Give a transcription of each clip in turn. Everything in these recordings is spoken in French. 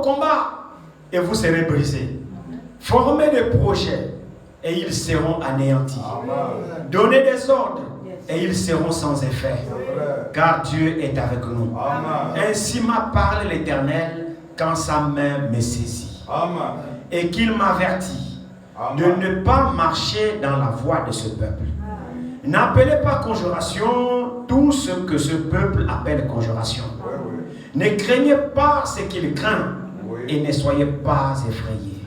combat et vous serez brisés. Formez des projets et ils seront anéantis. Donnez des ordres et ils seront sans effet. Car Dieu est avec nous. Ainsi m'a parlé l'Éternel quand sa main me saisit. Et qu'il m'avertit de ne pas marcher dans la voie de ce peuple. N'appelez pas conjuration tout ce que ce peuple appelle conjuration. Ne craignez pas ce qu'il craint et ne soyez pas effrayés.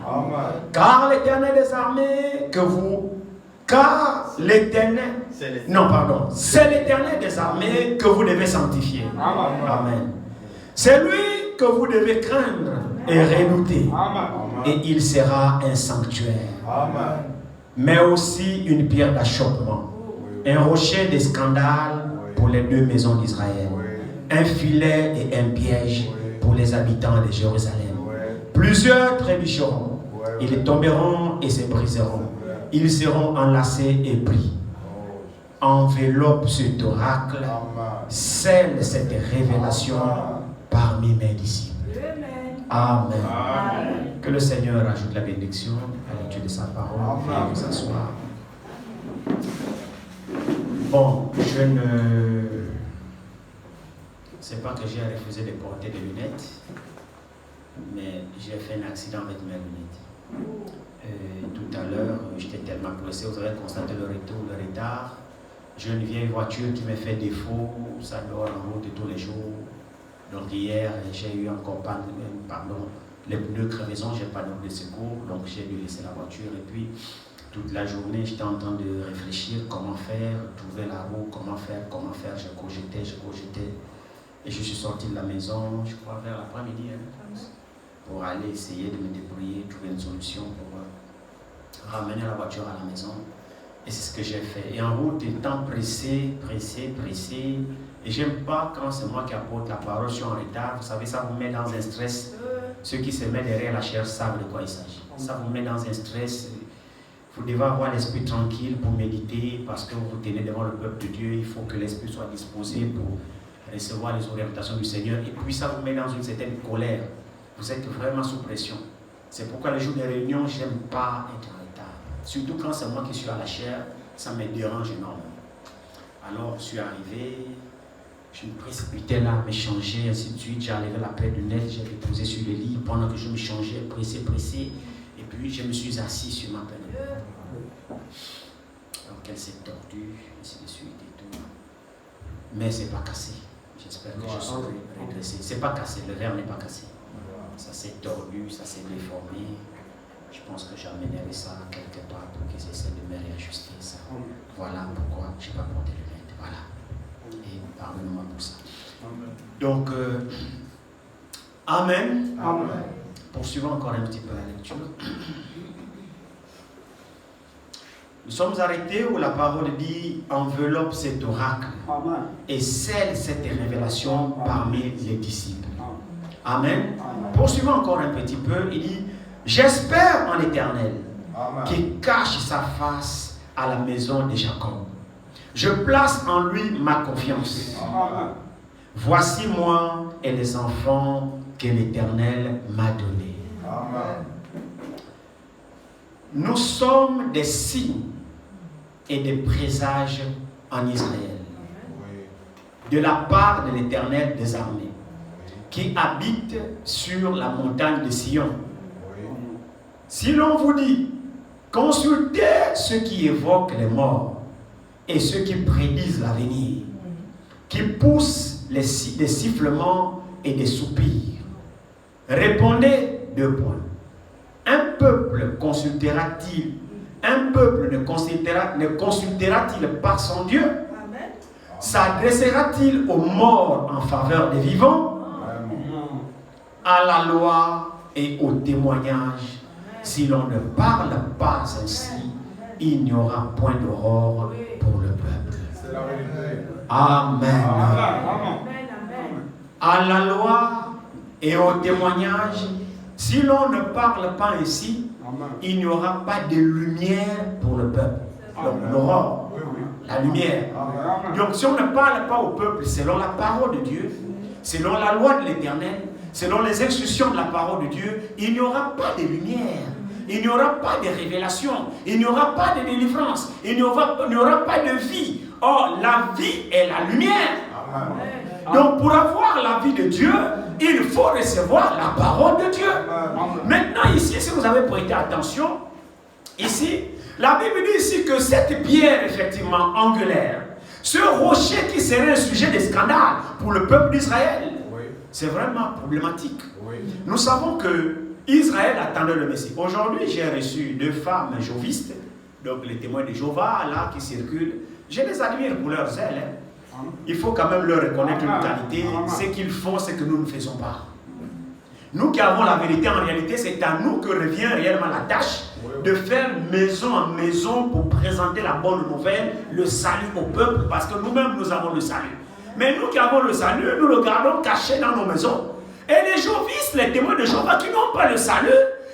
Car l'Éternel des armées que vous... Car l'Éternel... Non, pardon. C'est l'Éternel des armées que vous devez sanctifier. Amen. C'est lui que vous devez craindre et redouter. Et il sera un sanctuaire. Mais aussi une pierre d'achoppement. Un rocher de scandale pour les deux maisons d'Israël. Un filet et un piège pour les habitants de Jérusalem. Plusieurs trébucheront. Ils tomberont et se briseront. Ils seront enlacés et pris. Enveloppe cet oracle, scelle cette révélation parmi mes disciples. Amen. Que le Seigneur ajoute la bénédiction à l'étude de sa parole. Veuillez vous asseoir. Bon, je ne sais pas que j'ai refusé de porter des lunettes, mais j'ai fait un accident avec mes lunettes. Tout à l'heure, j'étais tellement pressé, vous avez constaté le retard. J'ai une vieille voiture qui me fait défaut, ça dort en route tous les jours. Donc hier, j'ai eu encore les pneus crevaison, j'ai pas de secours, donc j'ai dû laisser la voiture. Et puis, toute la journée, j'étais en train de réfléchir comment faire, trouver la roue, comment faire. Je cogitais. Et je suis sorti de la maison, je crois, vers l'après-midi, pour aller essayer de me débrouiller, trouver une solution pour ramener la voiture à la maison. Et c'est ce que j'ai fait. Et en route, étant pressé. Et j'aime pas quand c'est moi qui apporte la parole, je suis en retard. Vous savez, ça vous met dans un stress. Ceux qui se mettent derrière la chair savent de quoi il s'agit. Ça vous met dans un stress. Vous devez avoir l'esprit tranquille pour méditer parce que vous tenez devant le peuple de Dieu. Il faut que l'esprit soit disposé pour recevoir les orientations du Seigneur. Et puis ça vous met dans une certaine colère. Vous êtes vraiment sous pression. C'est pourquoi les jours de réunion, je n'aime pas être en retard. Surtout quand c'est moi qui suis à la chair, ça me dérange énormément. Alors je suis arrivé, je me précipitais là, me changer, ainsi de suite. J'ai enlevé la paire de lunettes, j'ai déposé sur le lit pendant que je me changeais, pressé. Et puis je me suis assis sur ma paire de lunettes. Donc elle s'est tordue, ainsi de suite et tout. Mais c'est pas cassé. J'espère que je serai redressé. C'est pas cassé, le verre n'est pas cassé. Ça s'est tordu, ça s'est déformé. Je pense que j'amènerai ça quelque part pour qu'ils essaient de me réajuster ça. Voilà pourquoi je n'ai pas porté les lunettes. Voilà. Et pardonnez-moi pour ça. Donc, Amen. Poursuivons encore un petit peu la lecture. Nous sommes arrêtés où la parole dit enveloppe cet oracle et scelle cette révélation parmi les disciples. Amen. Poursuivons encore un petit peu. Il dit j'espère en l'Éternel qui cache sa face à la maison de Jacob. Je place en lui ma confiance. Voici moi et les enfants que l'Éternel m'a donnés. Nous sommes des signes et des présages en Israël de la part de l'Éternel des armées qui habite sur la montagne de Sion. Si l'on vous dit consultez ceux qui évoquent les morts et ceux qui prédisent l'avenir, qui poussent des sifflements et des soupirs, répondez 2 points. Un peuple consultera-t-il, un peuple ne consultera-t-il pas son Dieu? S'adressera-t-il aux morts en faveur des vivants? À la loi et au témoignage? Si l'on ne parle pas ainsi, il n'y aura point d'aurore pour le peuple. Amen. À la loi et au témoignage, si l'on ne parle pas ainsi, il n'y aura pas de lumière pour le peuple. Donc l'aurore, la lumière. Donc si on ne parle pas au peuple selon la parole de Dieu, selon la loi de l'Éternel, selon les instructions de la parole de Dieu, il n'y aura pas de lumière. Il n'y aura pas de révélation. Il n'y aura pas de délivrance. Il n'y aura pas de vie. Or, la vie est la lumière. Amen. Donc, pour avoir la vie de Dieu, il faut recevoir la parole de Dieu. Amen. Maintenant, ici, si vous avez prêté attention, ici, la Bible dit ici que cette pierre, effectivement, angulaire, ce rocher qui serait un sujet de scandale pour le peuple d'Israël, oui, c'est vraiment problématique. Oui. Nous savons que Israël attendait le Messie. Aujourd'hui, j'ai reçu 2 femmes jovistes, donc les témoins de Jéhovah, là, qui circulent. Je les admire pour leur zèle. Hein. Il faut quand même leur reconnaître une qualité. Ce qu'ils font, c'est que nous ne faisons pas. Nous qui avons la vérité, en réalité, c'est à nous que revient réellement la tâche de faire maison en maison pour présenter la bonne nouvelle, le salut au peuple, parce que nous-mêmes, nous avons le salut. Mais nous qui avons le salut, nous le gardons caché dans nos maisons. Et les jovistes, les témoins de Jéhovah qui n'ont pas le salut,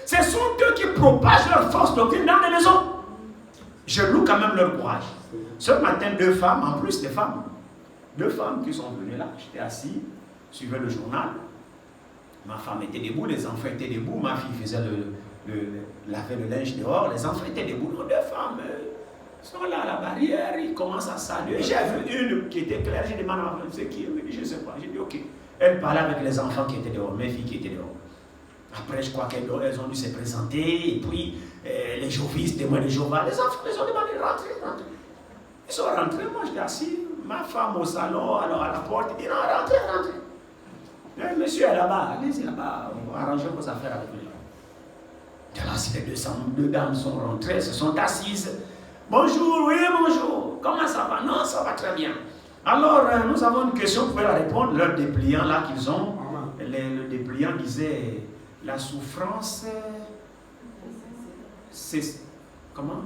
ce sont eux qui propagent leur fausse doctrine dans les maisons. Je loue quand même leur courage. Ce matin, 2 femmes, en plus des femmes, 2 femmes qui sont venues là, j'étais assis, suivais le journal. Ma femme était debout, les enfants étaient debout, ma fille faisait laver le linge dehors, les enfants étaient debout. 2 femmes sont là à la barrière, ils commencent à saluer. J'ai vu une qui était claire, j'ai demandé à ma femme, c'est qui? Elle me dit, je ne sais pas. J'ai dit, ok. Elle parlait avec les enfants qui étaient dehors, mes filles qui étaient dehors. Après, je crois qu'elles ont dû se présenter, et puis les jovistes, témoins de Jéhovah, les enfants les ont demandé de rentrer. Ils sont rentrés, moi j'étais assis, ma femme au salon, alors à la porte, il dit non, rentrez. Le monsieur est là-bas, allez-y là-bas, on va arranger vos affaires avec lui. Et là, si les 2 dames sont rentrées, se sont assises. Bonjour, oui, bonjour, comment ça va? Non, ça va très bien. Alors, nous avons une question, vous pouvez la répondre, leur dépliant là qu'ils ont. Le dépliant disait, la souffrance, c'est... Comment?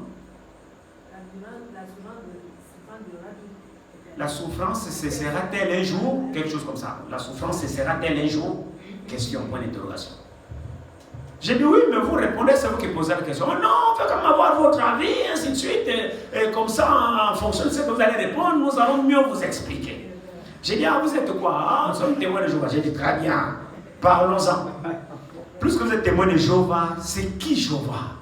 La souffrance cessera-t-elle un jour? Quelque chose comme ça. La souffrance cessera-t-elle un jour? Question, point d'interrogation. J'ai dit oui, mais vous répondez, c'est vous qui posez la question. Oh non, faites comme avoir votre avis, ainsi de suite. Et comme ça, en fonction de ce que vous allez répondre, nous allons mieux vous expliquer. J'ai dit, ah, vous êtes quoi? Ah, nous sommes témoins de Jéhovah. J'ai dit, très bien, parlons-en. Plus que vous êtes témoins de Jéhovah, c'est qui Jéhovah?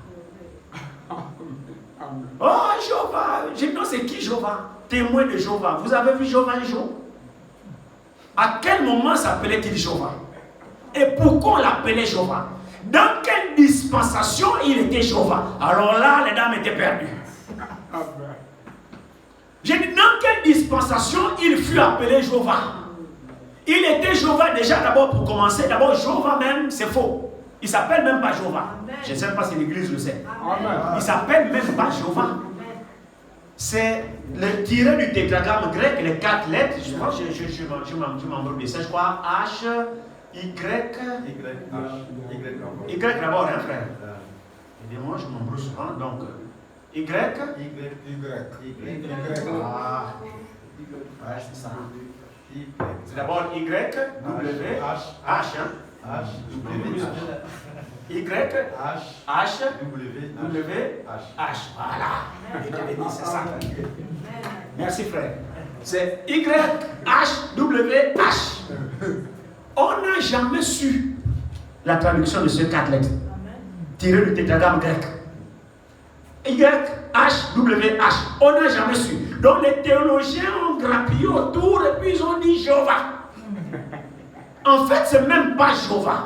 Oh, Jéhovah. J'ai dit, non, c'est qui Jéhovah? Témoin de Jéhovah. Vous avez vu Jéhovah un jour? À quel moment s'appelait-il Jéhovah? Et pourquoi on l'appelait Jéhovah? Dans quelle dispensation il était Jéhovah? Alors là, les dames étaient perdues. J'ai dit, dans quelle dispensation il fut appelé Jéhovah? Il était Jéhovah déjà d'abord pour commencer. D'abord, Jéhovah même, c'est faux. Il ne s'appelle même pas Jéhovah. Je ne sais pas si l'église le sait. Il ne s'appelle même pas Jéhovah. C'est le tiré du tétragramme grec, les 4 lettres. Je crois que je m'embrouille. Je crois H, Y d'abord, hein, frère. Et moi, je m'embrouille souvent. Donc, Y. C'est ça. C'est d'abord Y, W, H, Y, H, W, H. Voilà. C'est ça. Merci, frère. C'est Y, H, W, H. On n'a jamais su la traduction de ces 4 lettres tirées du tétragramme grec. Y, H, W, H. On n'a jamais su. Donc les théologiens ont grappillé autour et puis ils ont dit Jéhovah. En fait, c'est même pas Jéhovah.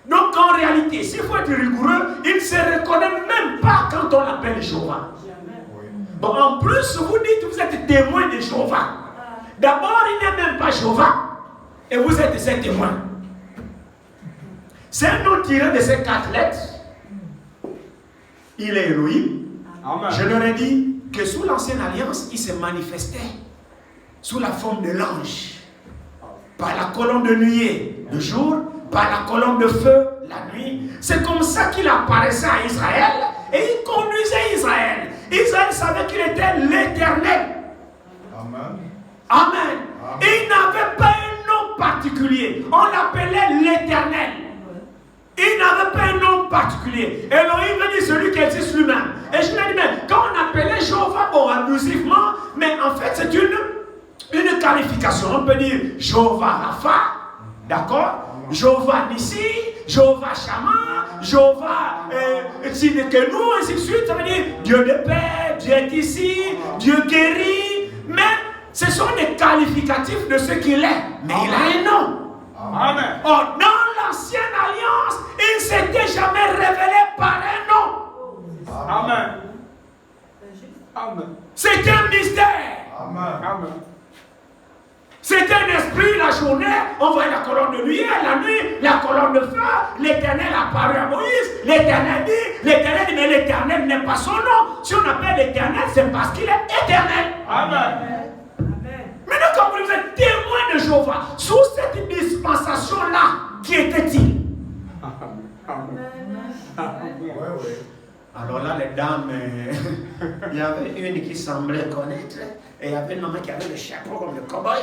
Donc en réalité, s'il faut être rigoureux, il ne se reconnaît même pas quand on l'appelle Jéhovah. Bon, en plus, vous dites que vous êtes témoin de Jéhovah. D'abord, il n'est même pas Jéhovah. Et vous êtes ses témoins. C'est un nom tiré de ces 4 lettres. Il est Elohim. Amen. Je leur ai dit que sous l'ancienne alliance, il se manifestait sous la forme de l'ange. Par la colonne de nuée le jour, par la colonne de feu la nuit. C'est comme ça qu'il apparaissait à Israël et il conduisait Israël. Israël savait qu'il était l'Éternel. Amen. Amen. Amen. Et il n'avait pas un nom particulier. On l'appelait l'Éternel. Il n'avait pas un nom particulier. Elohim veut dire celui qui existe lui-même. Et je lui ai dit, mais quand on appelait Jéhovah, bon, abusivement, mais en fait c'est une qualification. On peut dire Jéhovah Rapha, D'accord? Jéhovah Nissi, Jéhovah Shammah, Jéhovah Tsidekenu, ainsi de suite. Ça veut dire Dieu de paix, Dieu est ici, Dieu guérit. Mais ce sont des qualificatifs de ce qu'il est. Mais il a un nom. Amen. Or, dans l'ancienne alliance, il ne s'était jamais révélé par un nom. Amen. Amen. C'est un mystère. Amen. Amen. C'est un esprit la journée, on voit la colonne de lumière, la nuit, la colonne de feu. L'Éternel a apparu à Moïse. L'Éternel dit, mais l'Éternel n'est pas son nom. Si on appelle l'Éternel, c'est parce qu'il est éternel. Amen. Maintenant, quand vous êtes témoin de Jéhovah, sous cette dispensation-là, qui était-il? Alors là, les dames, il y avait une qui semblait connaître, et il y avait une maman qui avait le chapeau comme le cow-boy.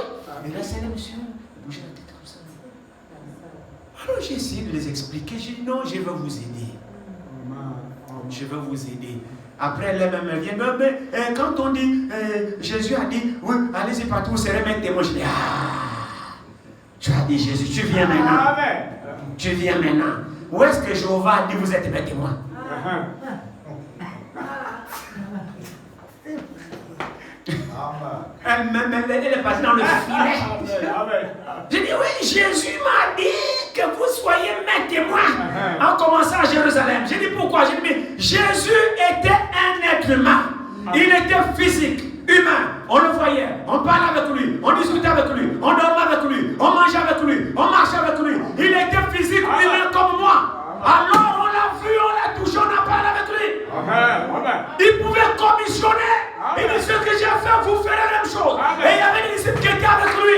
Et là, c'est le monsieur, il bougeait la tête comme ça. Alors j'ai essayé de les expliquer, j'ai dit non, je vais vous aider. Je vais vous aider. Après, elle vient, mais quand on dit, Jésus a dit, oui, allez-y partout, vous serez mes témoins. Je dis, tu as dit Jésus, tu viens maintenant. Amen. Tu viens maintenant. Où est-ce que Jéhovah a dit, vous êtes mes témoins? Elle est partie dans le filet. J'ai dit, oui, Jésus m'a dit que vous soyez mes témoins en commençant à Jérusalem. J'ai dit, pourquoi? J'ai dit, mais Jésus était un être humain. Il était physique, humain. On le voyait, on parlait avec lui, on discutait avec lui, on dormait avec lui, on mangeait avec lui, on marchait avec lui. Il était physique, humain comme moi. Alors on l'a vu, on l'a touché, on a parlé avec lui. Il pouvait commissionner. Il dit, ce que j'ai fait, vous ferez la même chose. Et il y avait des disciples qui étaient avec lui.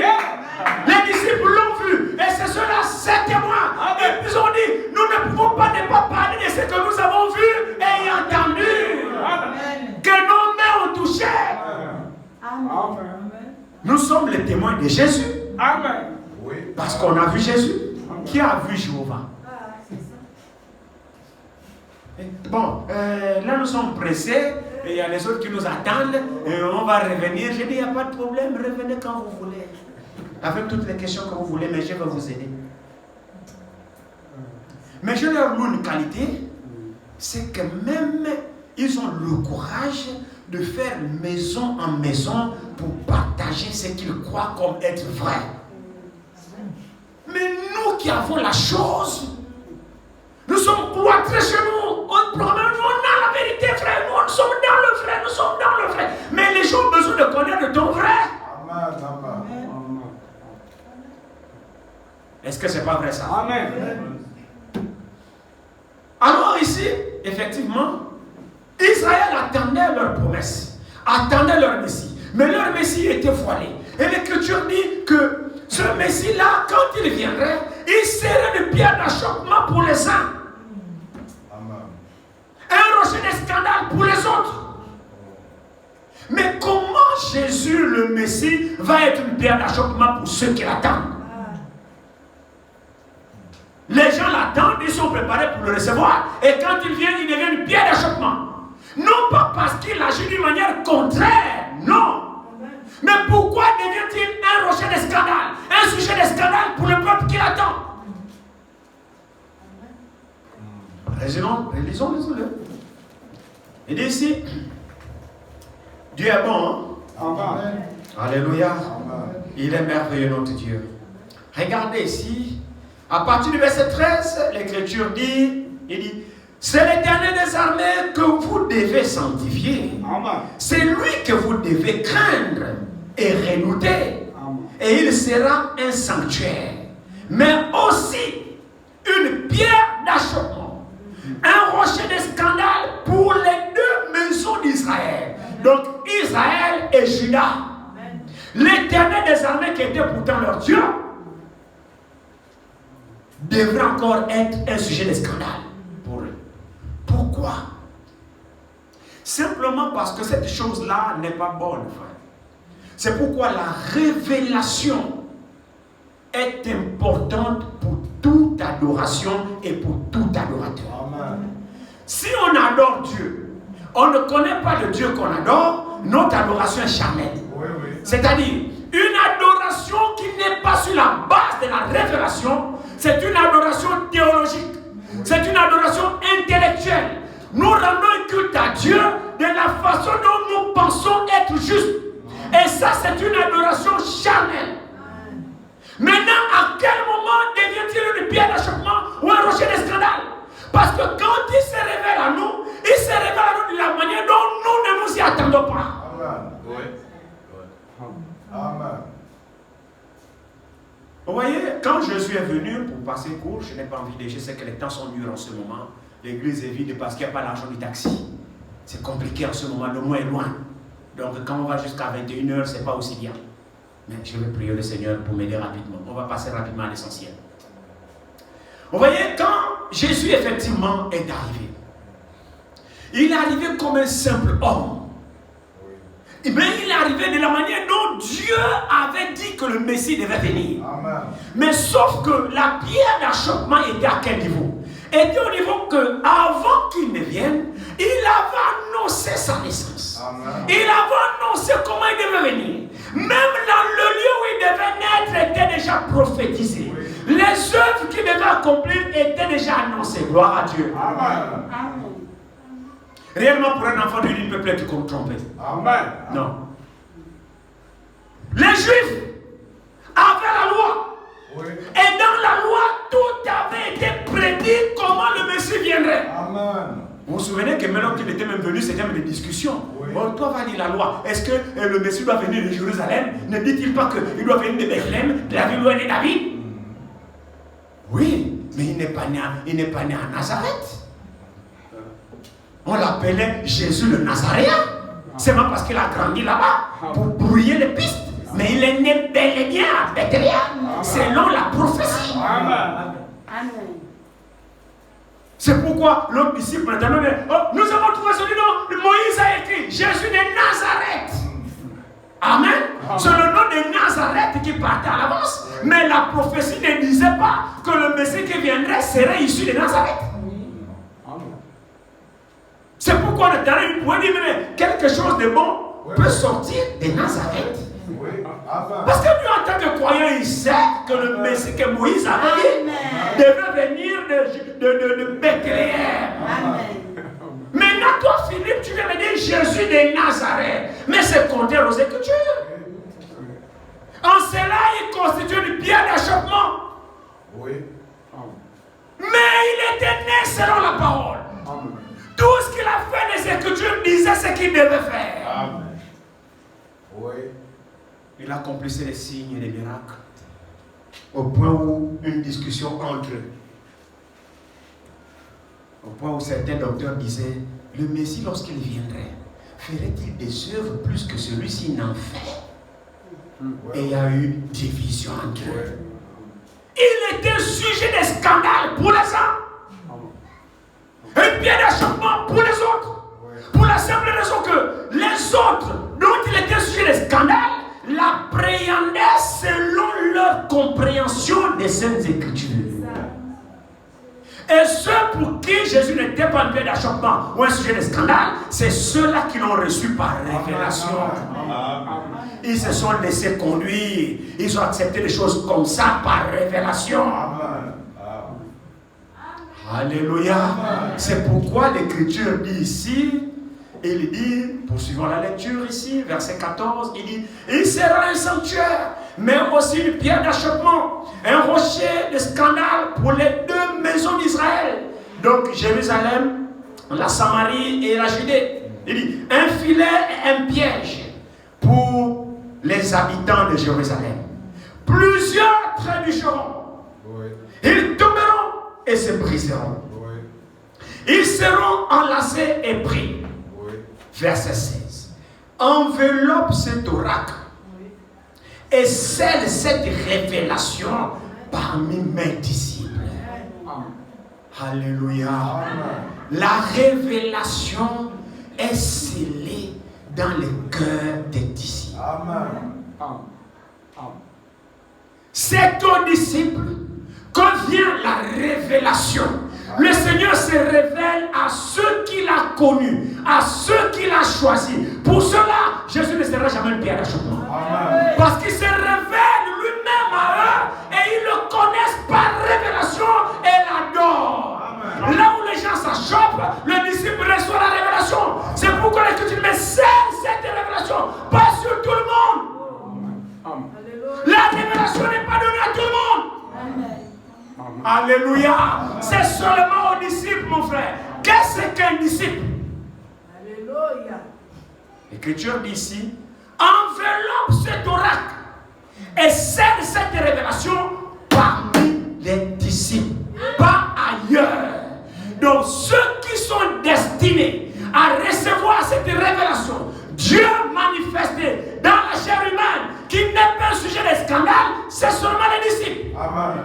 Les disciples l'ont vu. Et c'est ceux-là, ces témoins. Et ils ont dit, nous ne pouvons pas ne pas parler de ce que nous avons vu et entendu. Que nos mains ont touché. Nous sommes les témoins de Jésus. Amen. Parce qu'on a vu Jésus. Qui a vu Jéhovah? Bon, là nous sommes pressés, et il y a les autres qui nous attendent, et on va revenir. J'ai dit, il n'y a pas de problème, revenez quand vous voulez. Avec toutes les questions que vous voulez, mais je vais vous aider. Mais je leur loue une qualité, c'est que même ils ont le courage de faire maison en maison pour partager ce qu'ils croient comme être vrai. Mais nous qui avons la chose, nous sommes cloîtrés chez nous. On promène, on a la vérité, frère. Nous sommes dans le vrai, nous sommes dans le vrai. Mais les gens ont besoin de connaître ton vrai. Amen. Est-ce que c'est pas vrai ça? Amen. Alors ici, effectivement, Israël attendait leur promesse, attendait leur Messie. Mais leur Messie était voilé. Et l'Écriture dit que ce Messie-là, quand il viendrait, il serait une pierre d'achoppement pour les uns. Un rocher de scandale pour les autres. Mais comment Jésus, le Messie, va être une pierre d'achoppement pour ceux qui l'attendent? Les gens l'attendent, ils sont préparés pour le recevoir. Et quand il vient, il devient une pierre d'achoppement. Non pas parce qu'il agit d'une manière contraire, non. Mais pourquoi devient-il un rocher de scandale, un sujet de scandale pour le peuple qui l'attend? Lisons-le. Il dit ici, Dieu est bon. Hein? Amen. Alléluia. Amen. Il est merveilleux notre Dieu. Regardez ici, à partir du verset 13, l'Écriture dit, il dit, c'est l'Éternel des armées que vous devez sanctifier. Amen. C'est lui que vous devez craindre et redouter. Amen. Et il sera un sanctuaire, mais aussi une pierre d'achoppement, un rocher de scandale pour les deux maisons d'Israël. Donc Israël et Juda. L'Éternel des armées qui était pourtant leur Dieu devrait encore être un sujet de scandale pour eux. Pourquoi? Simplement parce que cette chose-là n'est pas bonne, frère. C'est pourquoi la révélation est importante pour toute adoration et pour tout adorateur. Amen. Si on adore Dieu, on ne connaît pas le Dieu qu'on adore, notre adoration est charnelle. Oui. C'est-à-dire, Une adoration qui n'est pas sur la base de la révélation, c'est une adoration théologique. C'est une adoration intellectuelle. Nous rendons un culte à Dieu de la façon dont nous pensons être justes. Et ça, c'est une adoration charnelle. Maintenant, à quel moment devient-il une pierre d'achoppement ou un rocher de scandale? Parce que quand il se révèle à nous, il se révèle à nous de la manière dont nous ne nous y attendons pas. Amen. Oui. Amen. Vous voyez, quand Jésus est venu pour passer court, je n'ai pas envie de... Je sais que les temps sont durs en ce moment. L'église est vide parce qu'il n'y a pas l'argent du taxi. C'est compliqué en ce moment, le mois est loin. Donc quand on va jusqu'à 21h, ce n'est pas aussi bien. Mais je vais prier le Seigneur pour m'aider rapidement. On va passer rapidement à l'essentiel. Vous voyez, quand Jésus effectivement est arrivé, il est arrivé comme un simple homme. Mais il est arrivé de la manière dont Dieu avait dit que le Messie devait venir. Amen. Mais sauf que la pierre d'achoppement était à quel niveau? Était au niveau que avant qu'il ne vienne, il avait annoncé sa naissance. Amen. Il avait annoncé comment il devait venir. Même dans le lieu où il devait naître était déjà prophétisé. Oui. Les œuvres qu'il devait accomplir étaient déjà annoncées. Gloire à Dieu. Amen. Réellement, pour un enfant de Dieu, il ne peut plus être trompé. Amen. Non. Les Juifs avaient la loi. Oui. Et dans la loi, tout avait été prédit comment le Messie viendrait. Amen. Vous vous souvenez que maintenant qu'il était même venu, c'était même des discussions. Oui. Bon, toi, va lire la loi. Est-ce que le Messie doit venir de Jérusalem? Ne dit-il pas qu'il doit venir de Bethléem, de la ville où est né David? Oui, mais il n'est pas né à Nazareth. On l'appelait Jésus le Nazaréen. C'est même parce qu'il a grandi là-bas pour brouiller les pistes. Mais il est né bel et bien à Bethléem, selon la prophétie. Amen. C'est pourquoi l'autre disciple maintenant dit, oh, nous avons trouvé celui dont Moïse a écrit, Jésus de Nazareth. Amen. C'est le nom de Nazareth qui partait à l'avance. Mais la prophétie ne disait pas que le Messie qui viendrait serait issu de Nazareth. C'est pourquoi on est allé pour dire, mais quelque chose de bon peut sortir de Nazareth. Oui. Amen. Parce que lui, en tant que croyant, il sait que le Messie que Moïse avait dit devait venir de Bethléem. Maintenant, toi, Philippe, tu viens me dire Jésus de Nazareth. Mais c'est contraire aux Écritures. En cela, il constitue une pierre d'achoppement. Oui. Mais il était né selon la parole. Tout ce qu'il a fait des Écritures disait ce qu'il devait faire. Amen. Oui. Il accomplissait les signes et les miracles. Au point où une discussion entre eux. Au point où certains docteurs disaient, le Messie, lorsqu'il viendrait, ferait-il des œuvres plus que celui-ci n'en fait? Et il y a eu division entre eux. Il était sujet de scandale pour les uns. Un pied d'achoppement pour les autres. Pour la simple raison que les autres, dont il était sujet de scandale, l'appréhendaient selon leur compréhension des Saintes Écritures. Et ceux pour qui Jésus n'était pas un pied d'achoppement ou un sujet de scandale, c'est ceux-là qui l'ont reçu par révélation. Ils se sont laissés conduire. Ils ont accepté des choses comme ça par révélation. Alléluia. C'est pourquoi l'Écriture dit ici, il dit, poursuivons la lecture ici, verset 14, il dit, il sera un sanctuaire, mais aussi une pierre d'achoppement, un rocher de scandale pour les deux maisons d'Israël. Donc Jérusalem, la Samarie et la Judée. Il dit, un filet et un piège pour les habitants de Jérusalem. Plusieurs trébucheront. Ils tomberont et se briseront. Ils seront enlacés et pris. Verset 16. Enveloppe cet oracle et scelle cette révélation parmi mes disciples. Alléluia. La révélation est scellée dans le cœur des disciples. C'est aux disciples que vient la révélation. Le Seigneur se révèle à ceux qu'il a connus, à ceux qu'il a choisis. Pour cela, Jésus ne sera jamais une pierre d'achoppement. Parce qu'il se révèle lui-même à eux et ils le connaissent par révélation et l'adorent. Là où les gens s'achoppent, le disciple reçoit la révélation. C'est pourquoi l'Écriture met cette révélation, pas sur tout le monde. La révélation n'est pas donnée à tout le monde. Alléluia. C'est seulement aux disciples, mon frère. Qu'est-ce qu'un disciple? Alléluia. L'Écriture dit ici, enveloppe cet oracle et scelle cette révélation parmi les disciples, pas ailleurs. Donc ceux qui sont destinés à recevoir cette révélation, Dieu manifesté dans la chair humaine, qui n'est pas un sujet de scandale, c'est seulement les disciples. Amen.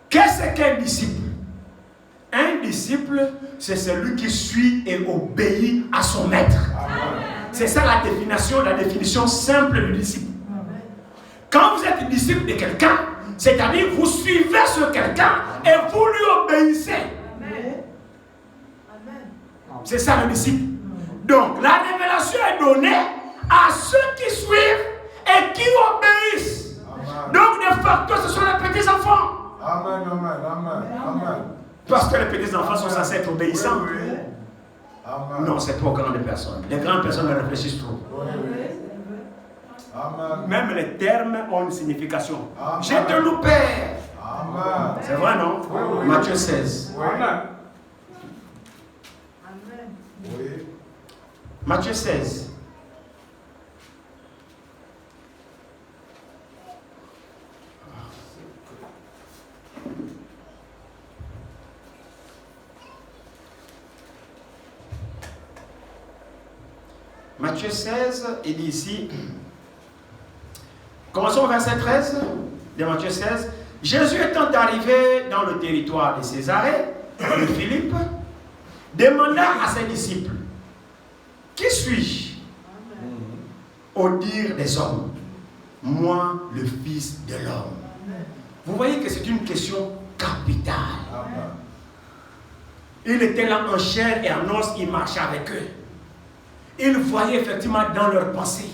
Qu'est-ce qu'un disciple? Un disciple, c'est celui qui suit et obéit à son maître. C'est ça la définition simple du disciple. Quand vous êtes disciple de quelqu'un, c'est-à-dire vous suivez ce quelqu'un et vous lui obéissez. C'est ça le disciple. Donc la révélation est donnée à ceux qui suivent et qui obéissent. Donc de facto, ce sont les petits enfants. Amen, amen, amen, amen. Parce que les petits enfants sont censés être obéissants. Oui, oui. Amen. Non, c'est trop grandes personnes. Les grandes personnes réfléchissent trop. Oui, oui. Amen. Même les termes ont une signification. Amen. J'ai de loup père. Amen. C'est vrai, non? Oui, oui. Matthieu 16. Oui. Amen. Oui. Matthieu 16. Matthieu 16, il dit ici, commençons au verset 13 de Matthieu 16. Jésus étant arrivé dans le territoire de Césarée, de Philippe, demanda à ses disciples, qui suis-je au dire des hommes? Moi, le Fils de l'homme. Vous voyez que c'est une question capitale. Il était là en chair et en os, il marchait avec eux. Il voyait effectivement dans leurs pensées.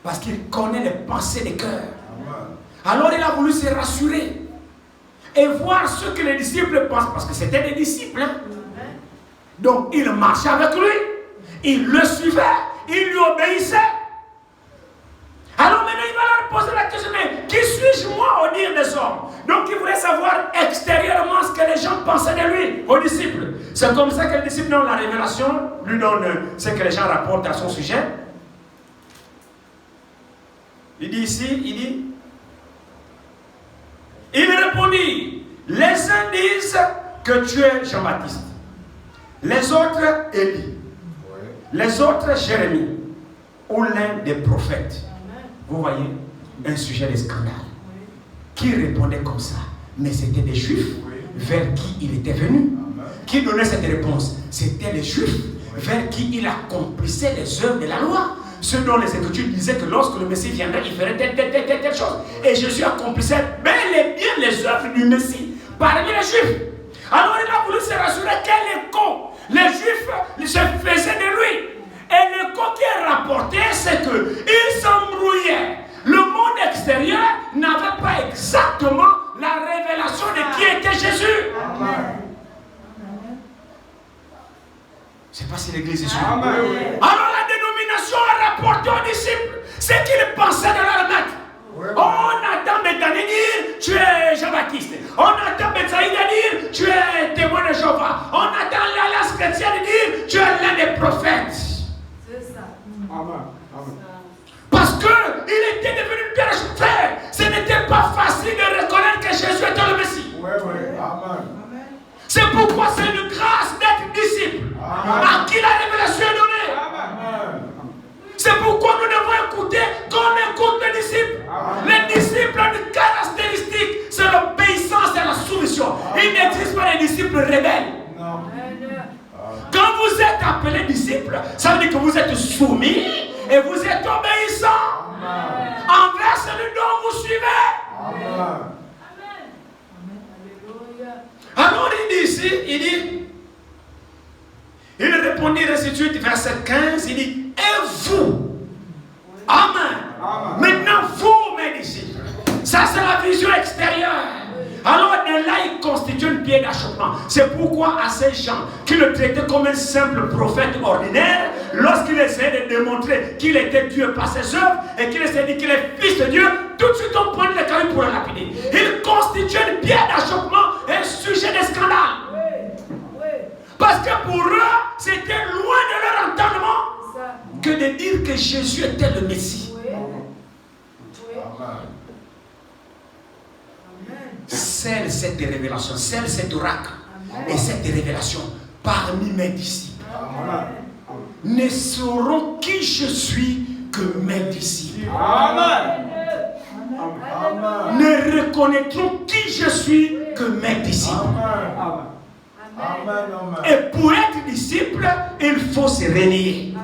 Parce qu'il connaît les pensées des cœurs. Alors il a voulu se rassurer. Et voir ce que les disciples pensent. Parce que c'était des disciples. Hein? Donc il marchait avec lui. Il le suivait. Il lui obéissait. Alors maintenant il va leur poser la question. Mais qui suis-je moi au dire des hommes? Donc il voulait savoir extérieurement ce que les gens pensaient de lui, aux disciples. C'est comme ça que le disciple donne la révélation, lui donne ce que les gens rapportent à son sujet. Il dit ici, il répondit, les uns disent que tu es Jean-Baptiste, les autres Élie, les autres Jérémie, ou l'un des prophètes. Vous voyez, un sujet de scandale. Qui répondait comme ça? Mais c'était des Juifs vers qui il était venu. Qui donnait cette réponse? C'était les Juifs vers qui il accomplissait les œuvres de la loi. Ce dont les Écritures disaient que lorsque le Messie viendrait, il ferait telle chose. Et Jésus accomplissait bel et bien les œuvres du Messie parmi les Juifs. Alors il a voulu se rassurer quel écho les Juifs se faisaient de lui. Et l'écho qui est rapporté, c'est qu'il s'embrouillait. Le monde extérieur n'avait pas exactement la révélation de qui était Jésus. Amen. Je ne sais pas si l'église est sûre. Alors la dénomination a rapporté aux disciples ce qu'ils pensaient de leur maître. On entend Bethany dire tu es Jean-Baptiste. On entend Bethsaïda dire tu es témoin de Jéhovah. On entend l'alliance chrétienne dire tu es l'un des prophètes. C'est ça. Amen. Parce qu'il était devenu père. Ce n'était pas facile de reconnaître que Jésus était le Messie. Amen. C'est pourquoi c'est une grâce d'être disciple. Amen. À qui la révélation est donnée. Amen. C'est pourquoi nous devons écouter comme écoute les disciples. Amen. Les disciples ont une caractéristique, c'est l'obéissance et la soumission. Il n'existe pas les disciples rebelles. Non. Quand vous êtes appelé disciple, ça veut dire que vous êtes soumis et vous êtes obéissant envers celui dont vous suivez. Amen. ici, il répondit ainsi de suite, verset 15, il dit, et vous, amen. Maintenant, vous, mes disciples, ça c'est la vision extérieure. Alors là, il constitue une pierre d'achoppement. C'est pourquoi à ces gens qui le traitaient comme un simple prophète ordinaire, lorsqu'il essayait de démontrer qu'il était Dieu par ses œuvres et qu'il essayait de dire qu'il est fils de Dieu, tout de suite on pointe le caillou pour le lapider. Il constitue une pierre d'achoppement, un sujet de scandale. Parce que pour eux, c'était loin de leur entendement que de dire que Jésus était le Messie. Celle cette révélation, celle cet oracle et cette révélation parmi mes disciples ne sauront qui je suis que mes disciples. Ne reconnaîtront qui je suis que mes disciples. Et pour être disciple, il faut se renier.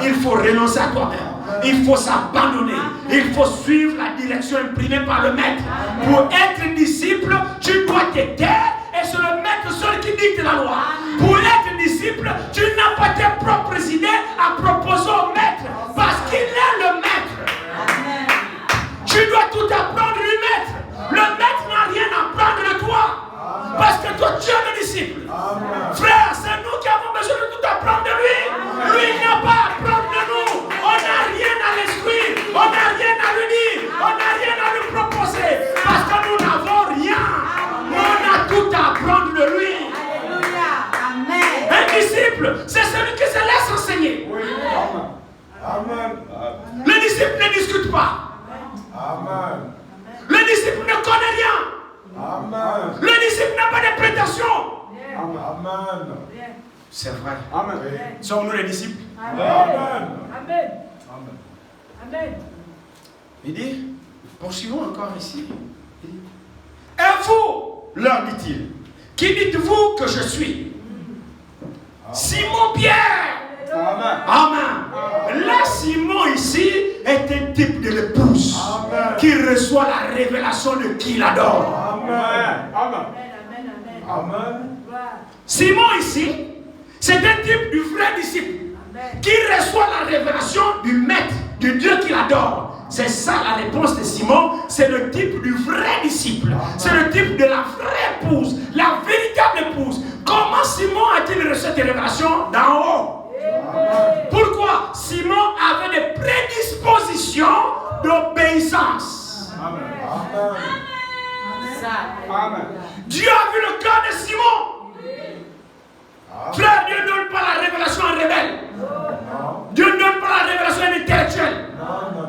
Il faut renoncer à toi-même. Il faut s'abandonner. Il faut suivre la direction imprimée par le maître. Pour être disciple, tu dois te taire et c'est le maître seul qui dicte la loi. Pour être disciple, tu n'as pas tes propres idées à proposer au maître parce qu'il est le maître. Tu dois tout apprendre du maître. Le maître n'a rien à apprendre de toi. Parce que toi, tu es le disciple. Frère, c'est nous qui avons besoin de tout apprendre de lui. Lui, il n'a pas à apprendre de nous. On n'a rien à l'instruire. On n'a rien à lui dire. On n'a rien à lui proposer. Parce que nous n'avons rien. On a tout à apprendre de lui. Alléluia. Amen. Un disciple, c'est celui qui se laisse enseigner. Le disciple ne discute pas. Le disciple ne connaît rien. Le disciple n'a pas de prétention. C'est vrai. Sommes-nous les disciples? Amen. Il dit, poursuivons encore ici. Il dit, et vous, leur dit-il, qui dites-vous que je suis? Simon Pierre. Amen. Là, Simon ici est un type de l'épouse qui reçoit la révélation de qui l'adore. Simon ici, c'est un type du vrai disciple qui reçoit la révélation du maître, du Dieu qu'il adore. C'est ça la réponse de Simon. C'est le type du vrai disciple. C'est le type de la vraie épouse, la véritable épouse. Comment Simon a-t-il reçu cette révélation? D'en haut. Pourquoi? Simon avait des prédispositions d'obéissance. Dieu a vu le cœur de Simon. Frère, Dieu ne donne pas la révélation en rebelle. Dieu ne donne pas la révélation intellectuelle.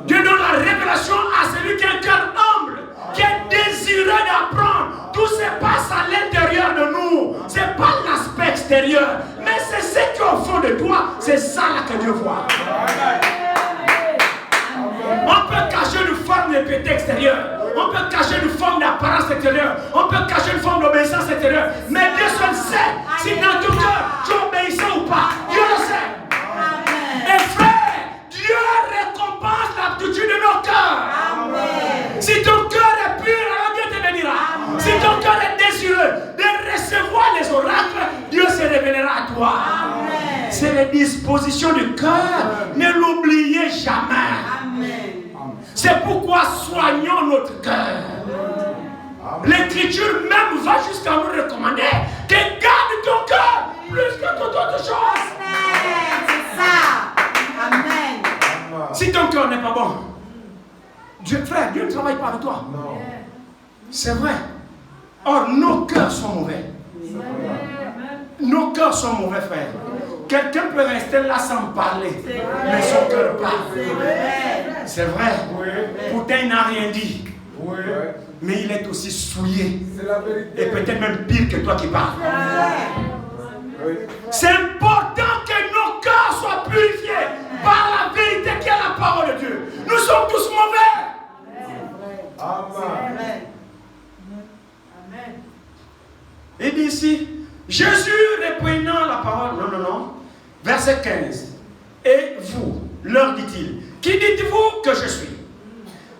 Dieu donne la révélation à celui qui a un cœur humble, qui est désireux d'apprendre. Tout se passe à l'intérieur de nous. Ce n'est pas l'aspect extérieur, mais c'est ce qui est au fond de toi. C'est ça là que Dieu voit. On peut cacher une forme de péché extérieur. On peut cacher une forme d'apparence extérieure. On peut cacher une forme d'obéissance extérieure. Mais Dieu seul sait si dans ton cœur tu obéissais ou pas. Dieu le sait. Et frère, Dieu récompense l'aptitude de nos cœurs. Si ton cœur est pur, alors Dieu te bénira. Si ton cœur est désireux de recevoir les oracles, Dieu se révélera à toi. C'est les dispositions du cœur. Ne l'oubliez jamais. C'est pourquoi soignons notre cœur. L'écriture même va jusqu'à nous recommander que garde ton cœur plus que toute autre chose. C'est ça. Amen. Si ton cœur n'est pas bon, Dieu, frère, Dieu ne travaille pas avec toi. C'est vrai. Or, nos cœurs sont mauvais. Nos cœurs sont mauvais, frère. Quelqu'un peut rester là sans parler, mais son cœur parle. C'est vrai. Pourtant, il n'a rien dit. Mais il est aussi souillé. Et peut-être même pire que toi qui parles. C'est important que nos cœurs soient purifiés par la vérité qui est la parole de Dieu. Nous sommes tous mauvais. Amen. Il dit ici, Jésus reprenant la parole, non. Verset 15. Et vous, leur dit-il, qui dites-vous que je suis?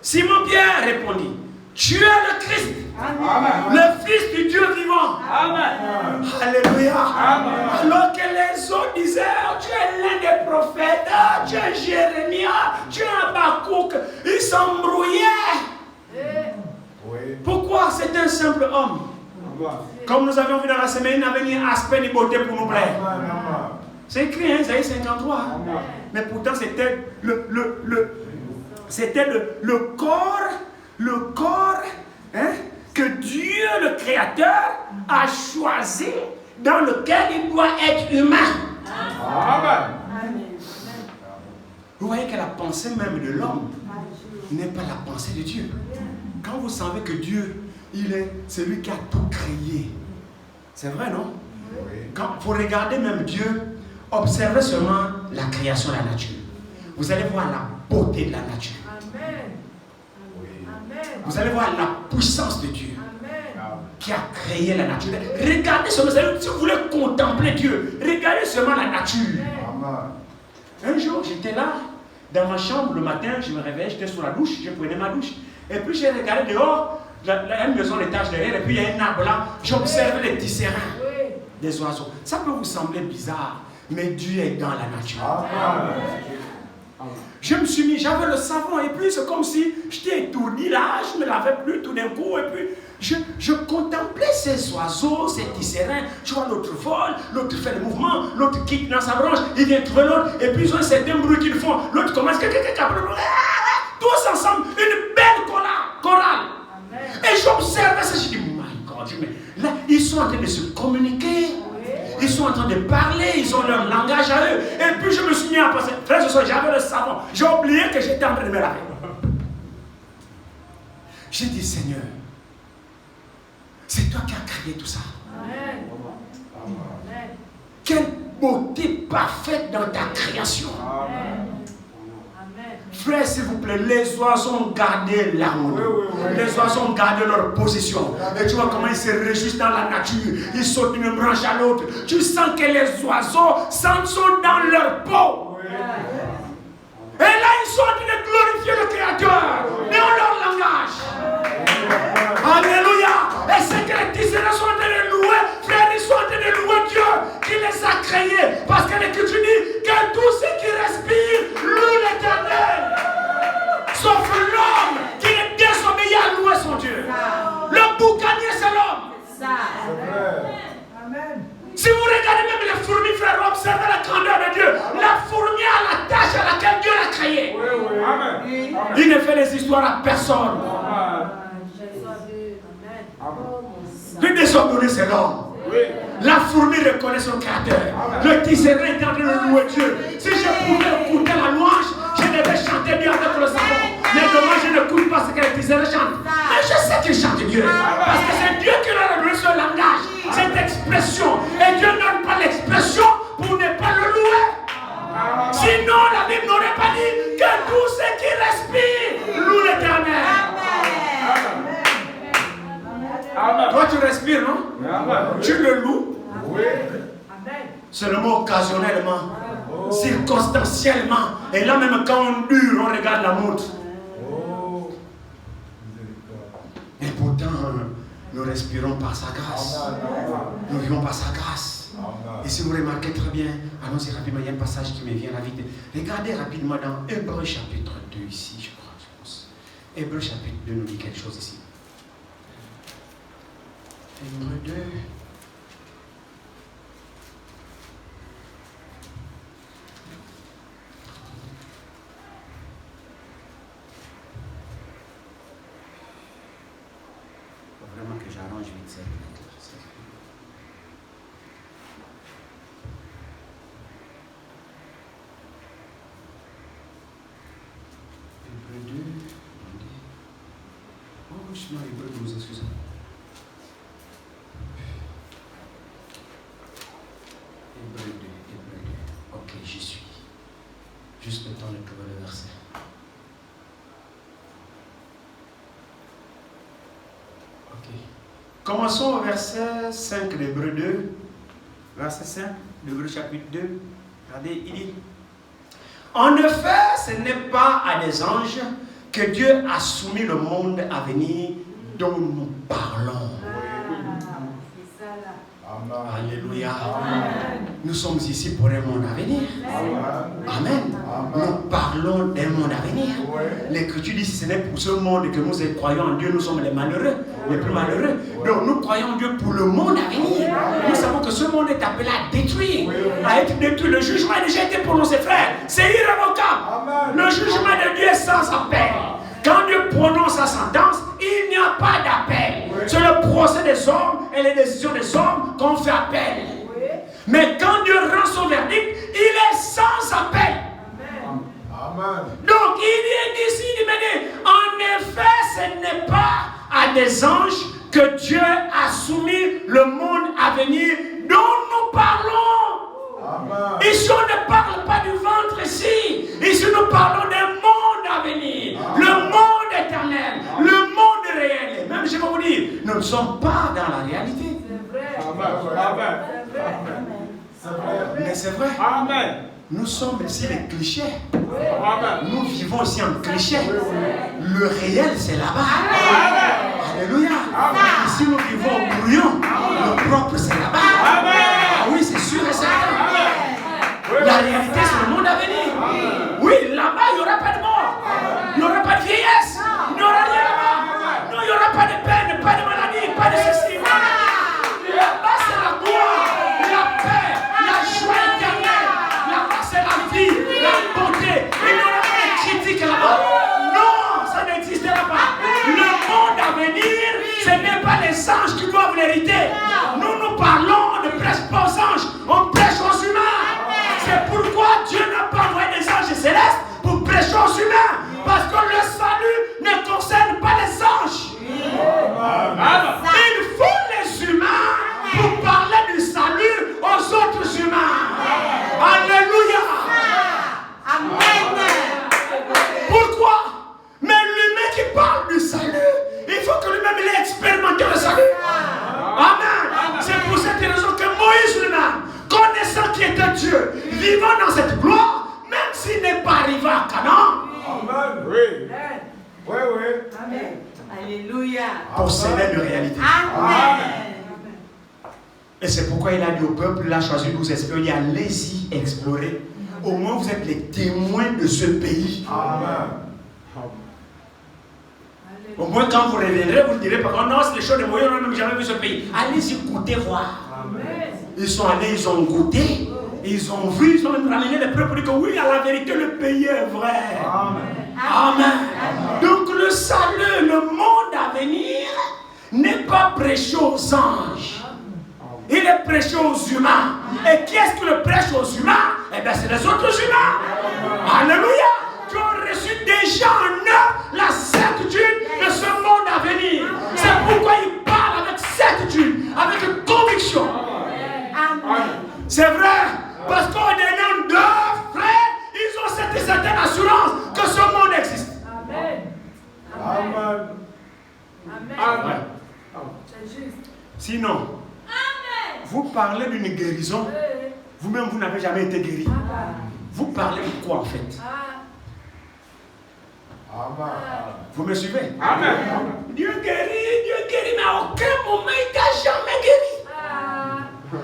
Simon Pierre répondit, tu es le Christ, le Fils du Dieu vivant. Amen. Alléluia. Amen. Alors que les autres disaient, tu es l'un des prophètes, tu es Jérémie, tu es Habakkuk. Ils s'embrouillaient. Oui. Pourquoi? C'est un simple homme. Comme nous avions vu dans la semaine, il n'avait ni aspect ni beauté pour nous plaire. C'est écrit, hein, Isaïe 53. Mais pourtant, c'était le corps hein, que Dieu, le Créateur, a choisi, dans lequel il doit être humain. Amen. Vous voyez que la pensée même de l'homme n'est pas la pensée de Dieu. Quand vous savez que Dieu, il est celui qui a tout créé. C'est vrai, non? Quand vous regardez même Dieu, observez seulement la création de la nature. Vous allez voir la beauté de la nature. Vous allez voir la puissance de Dieu qui a créé la nature. Regardez seulement, si vous voulez contempler Dieu, regardez seulement la nature. Un jour, j'étais là, dans ma chambre, le matin, je me réveillais, j'étais sous la douche, je prenais ma douche. Et puis j'ai regardé dehors, il y a une maison d'étage derrière, et puis il y a un arbre là, j'observe les tisserands des oiseaux. Ça peut vous sembler bizarre, mais Dieu est dans la nature. Je me suis mis, j'avais le savon, et puis c'est comme si j'étais étourdi là, je ne me lavais plus tout d'un coup, et puis je contemplais ces oiseaux, ces tisserands. Je vois l'autre vole, l'autre fait le mouvement, l'autre quitte dans sa branche, il vient trouver l'autre, et puis ils ont un certain bruit qu'ils font, l'autre commence, tous ensemble, une belle chorale. Et j'observais ça, je dis, my God, mais là, ils sont en train de se communiquer. Ils sont en train de parler, ils ont leur langage à eux. Et puis je me suis mis à penser, frère, ce soir, j'avais le savon. J'ai oublié que j'étais en train de me laver. J'ai dit, Seigneur, c'est toi qui as créé tout ça. Amen. Quelle beauté parfaite dans ta création. Amen. Frère, s'il vous plaît, les oiseaux ont gardé l'harmonie. Les oiseaux ont gardé leur position. Et tu vois comment ils se réjouissent dans la nature. Ils sautent d'une branche à l'autre. Tu sens que les oiseaux sont dans leur peau. Et là, ils sont en train de glorifier le Créateur dans leur langage. Alléluia. Et c'est que les tisserands sont en train de louer. Frère, ils sont en train de louer Dieu qui les a créés. Parce que l'Écriture dit que tous ceux qui respirent louent l'Éternel. Sauf l'homme qui est désobéi à louer son Dieu. Le boucanier, c'est l'homme. Amen. Si vous regardez même les fourmis, frère, observez la grandeur de Dieu. La fourmi a la tâche à laquelle Dieu l'a créée. Amen. Il ne fait des histoires à personne. Le désordonné, c'est l'homme. La fourmi reconnaît son créateur. Le tisserand est en train de louer Dieu. Si je pouvais écouter la louange, je devais chanter Dieu avec le savon. Mais demain, je n'écoute pas ce que les tisserands chantent. Mais je sais qu'ils chantent Dieu. Parce que c'est Dieu qui leur a donné ce langage, cette expression. Et Dieu ne donne pas l'expression pour ne pas le louer. Sinon, la Bible n'aurait pas dit que tous ceux qui respirent louent l'Éternel. Toi, tu respires, non? Tu le loues? Oui. Seulement occasionnellement, circonstanciellement. Et là, même quand on dure, on regarde la montre. Et pourtant, nous respirons par sa grâce. Nous vivons par sa grâce. Et si vous remarquez très bien, allons-y rapidement, il y a un passage qui me vient à la vie. Regardez rapidement dans Hébreux chapitre 2 ici, je crois, je pense. Hébreux chapitre 2 nous dit quelque chose ici. Hébreux 2. Faut vraiment que j'arrange vite cette lettre. Hébreux 2. Oh, je suis dans Hébreux 12, excusez-moi. Hébreux 2. Ok, j'y suis. Juste le temps de trouver le verset. Ok. Commençons au verset 5 d'Hébreux 2. Verset 5 d'Hébreux chapitre 2. Regardez, il dit: en effet, ce n'est pas à des anges que Dieu a soumis le monde à venir dont nous parlons. Amen. Alléluia. Nous sommes ici pour un monde à venir. Amen. Nous parlons d'un monde à venir. L'Écriture dit, si ce n'est pour ce monde que nous croyons en Dieu, nous sommes les malheureux, les plus malheureux. Donc nous croyons en Dieu pour le monde à venir. Nous savons que ce monde est appelé à détruire, à être détruit. Le jugement a déjà été prononcé, frère. C'est irrévocable. Le jugement de Dieu est sans appel. Quand Dieu prononce sa sentence, il n'y a pas d'appel. C'est le procès des hommes et les décisions des hommes qu'on fait appel. Mais quand Dieu rend son verdict, il est sans appel. Amen. Donc il est ici, il me dit, en effet, ce n'est pas à des anges que Dieu a soumis le monde à venir dont nous parlons. Amen. Ici, on ne parle pas du ventre ici. Ici, nous parlons d'un monde à venir. Le monde éternel, le monde réel. Et même, je vais vous dire, nous ne sommes pas dans la réalité. Amen. Mais c'est vrai. Amen. Nous sommes ici les clichés. Amen. Nous vivons ici en cliché. Le réel, c'est là-bas. Alléluia. Ici, nous vivons au brouillon. Le propre, c'est là-bas. Ah oui, c'est sûr et certain. La réalité, c'est le monde à venir. Oui, là-bas, il n'y aura pas de mort. Il n'y aura pas de vieillesse. Il n'y aura rien là-bas. Non, il n'y aura pas de peine, pas de maladie, pas de ceci. Là-bas, c'est la gloire, la paix, la joie éternelle. Là-bas, c'est la vie, la beauté. Il n'y aura pas de critique là-bas. Non, ça n'existera pas. Le monde à venir, ce n'est pas les anges qui doivent l'hériter. Nous parlons, on ne prêche pas aux anges, on prêche aux humains. C'est pourquoi Dieu n'a pas envoyé des anges célestes pour prêcher aux humains. Parce que le salut ne concerne pas les anges. Il faut les humains pour parler du salut aux autres humains. Alléluia. Amen. Pourquoi? Mais l'humain qui parle du salut, il faut que lui-même il ait expérimenté le salut. Amen. C'est pour cette raison que Moïse lui-même, connaissant qui était Dieu, vivant dans cette gloire, même s'il n'est pas arrivé à Canaan, Amen. Oui. Oui. Amen. Alléluia. possédait de réalité. Amen. Et c'est pourquoi il a dit au peuple, il a choisi 12 espions, il dit allez-y explorer. Au moins vous êtes les témoins de ce pays. Amen. Au moins quand vous reviendrez, vous direz par contre, non, c'est les choses de Moïse, on n'a jamais vu ce pays. Allez-y goûter voir. Ils sont allés, ils ont goûté, ils ont vu, ils ont même ramené les preuves pour dire que oui, à la vérité, le pays est vrai. Amen. Donc le salut, le monde à venir, n'est pas prêché aux anges. Il est prêché aux humains. Et qui est-ce qui le prêche aux humains? Eh bien, c'est les autres humains. Alléluia. Qui ont reçu déjà en eux la certitude de ce monde à venir. C'est pourquoi ils parlent avec certitude, avec conviction. Amen. C'est vrai. Parce qu'au nom d'eux, frères, ils ont cette certaine assurance que ce monde existe. Amen. Amen. Sinon, vous parlez d'une guérison, vous-même vous n'avez jamais été guéri. Vous parlez de quoi en fait? Amen. Vous me suivez? Amen. Dieu guérit, mais à aucun moment il t'a jamais guéri.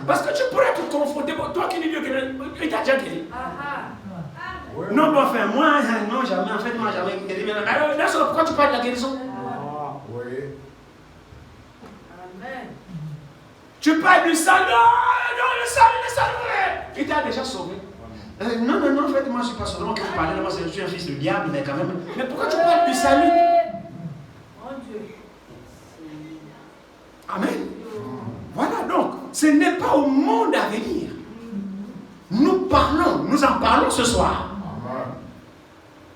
Parce que tu pourrais te confronter, toi qui dis Dieu guérit, il t'a déjà guéri. Oui. Non, mais enfin, moi, non, jamais, en fait, moi, jamais guéri. Mais là, c'est pourquoi tu parles de la guérison? Oui. Tu parles du salut, non, le salut. Il t'a déjà sauvé. Non, en fait, moi, je ne suis pas sauvé. Moi, que vous parlez, moi, je suis un fils du diable, mais quand même. Mais pourquoi tu parles du salut? Amen. Voilà, donc, ce n'est pas au monde à venir. Nous en parlons ce soir.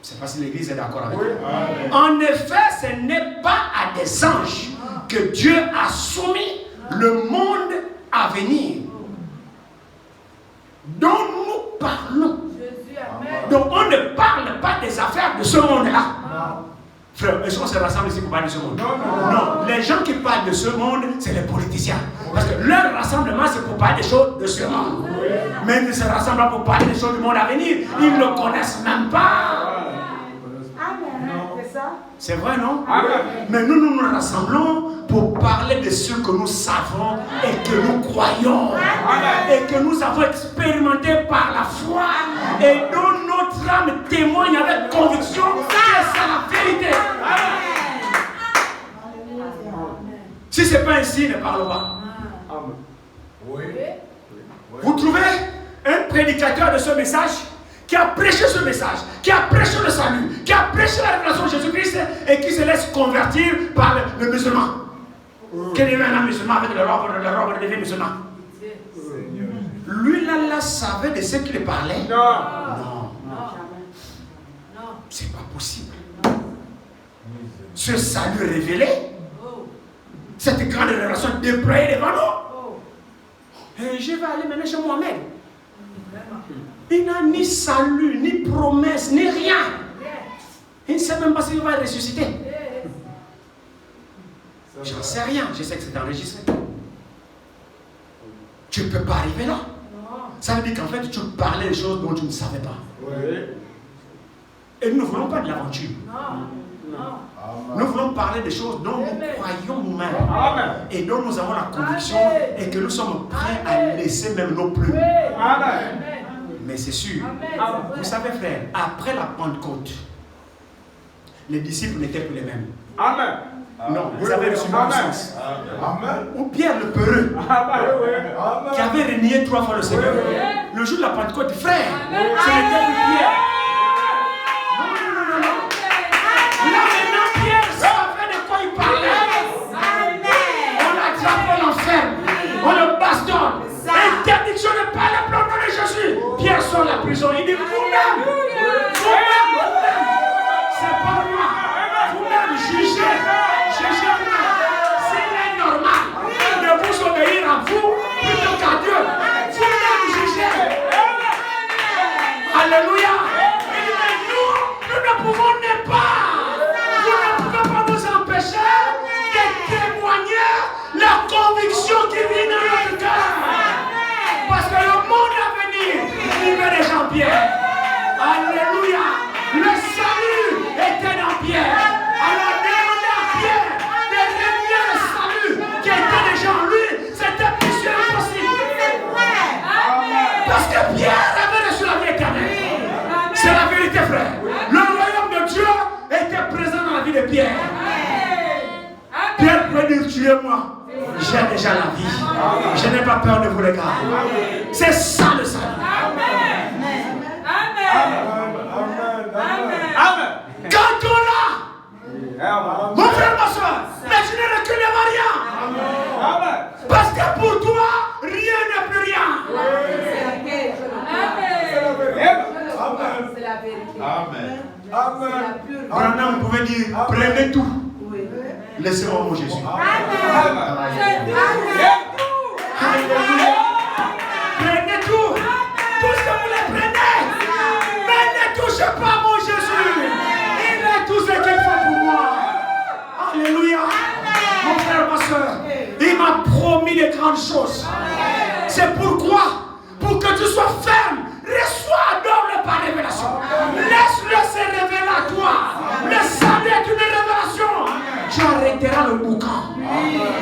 Je ne sais pas si l'Église est d'accord avec Oui. moi. En effet, ce n'est pas à des anges que Dieu a soumis le monde à venir dont nous parlons. Donc on ne parle pas des affaires de ce monde-là. Frère, est-ce qu'on se rassemble ici pour parler de ce monde? Non, les gens qui parlent de ce monde, c'est les politiciens. Parce que leur rassemblement, c'est pour parler des choses de ce monde. Mais ils ne se rassemblent pas pour parler des choses du monde à venir. Ils ne le connaissent même pas. Amen. C'est ça? C'est vrai, non? Amen. Mais nous nous rassemblons pour parler de ce que nous savons et que nous croyons. Amen. Et que nous avons expérimenté par la foi. Et dont notre âme témoigne avec conviction que c'est la vérité. Si ce n'est pas ainsi, ne parlons pas. Amen. Oui. Vous trouvez un prédicateur de ce message qui a prêché ce message, qui a prêché le salut, qui a prêché la révélation de Jésus-Christ et qui se laisse convertir par le musulman. Qui devient un musulman avec le robe de musulman. Lui là savait de ce qu'il parlait. Non. Non. C'est pas possible. Ce salut révélé, cette grande révélation déployée devant nous. Et je vais aller maintenant chez Mohamed. Il n'a ni salut, ni promesse, ni rien. Il ne sait même pas s'il va ressusciter. J'en sais rien. Je sais que c'est enregistré. Tu ne peux pas arriver là. Ça veut dire qu'en fait, tu parlais des choses dont tu ne savais pas. Oui. Et nous ne voulons pas de l'aventure. Nous voulons parler des choses dont nous croyons nous-mêmes. Amen. Et dont nous avons la conviction et que nous sommes prêts à laisser même nos plumes. Amen. Mais c'est sûr. Amen. Vous savez, frère, après la Pentecôte, les disciples n'étaient plus les mêmes. Amen. Non, vous avez reçu mon Amen. sens. Amen. Ou Pierre le peureux, Amen. qui avait renié 3 fois le Seigneur. Le jour de la Pentecôte, frère, ce n'était plus Pierre. Non. Là maintenant, Pierre savait de quoi il parlait. On l'attrape, on l'enferme, on le bastonne. Interdiction de parler pour le nom de Jésus. Pierre sort de la prison, il dit vous-même, c'est pas moi. Vous-même jugez. S'il est normal de vous obéir à vous plutôt qu'à Dieu, vous-même jugez. Alléluia. Il dit mais nous ne pouvons pas. Vous ne pouvez pas nous empêcher de témoigner la conviction qui vit dans notre cœur. Parce que le monde à venir vivait déjà en Pierre. Alléluia. Le salut était dans Pierre. Alors demandez à Pierre de renier le salut qui était déjà en lui. C'était plus impossible. Parce que Pierre avait reçu la vie éternelle. C'est la vérité, frère. Le royaume de Dieu était présent dans la vie de Pierre. Pierre peut dire tuez-moi. J'ai déjà la vie. Je n'ai pas peur de vous regarder. C'est ça le salut. Amen. Quand on l'a, mon frère, ma soeur, mais tu ne recules rien. Amen. Parce que pour toi, rien n'est plus rien. C'est la vérité. Amen. Amen. Maintenant, vous pouvez dire, prenez tout. Laissez-moi mon Jésus. Alléluia. Prenez tout. Tout ce que vous les prenez. Mais ne touchez pas mon Jésus. Il est tout ce qu'il faut pour moi. Alléluia. Mon frère, ma soeur, il m'a promis de grandes choses. C'est pourquoi, pour que tu sois ferme, reçois d'homme par révélation. Laisse-le se révéler à toi. Le salut est une révélation. Tu arrêteras le boucan.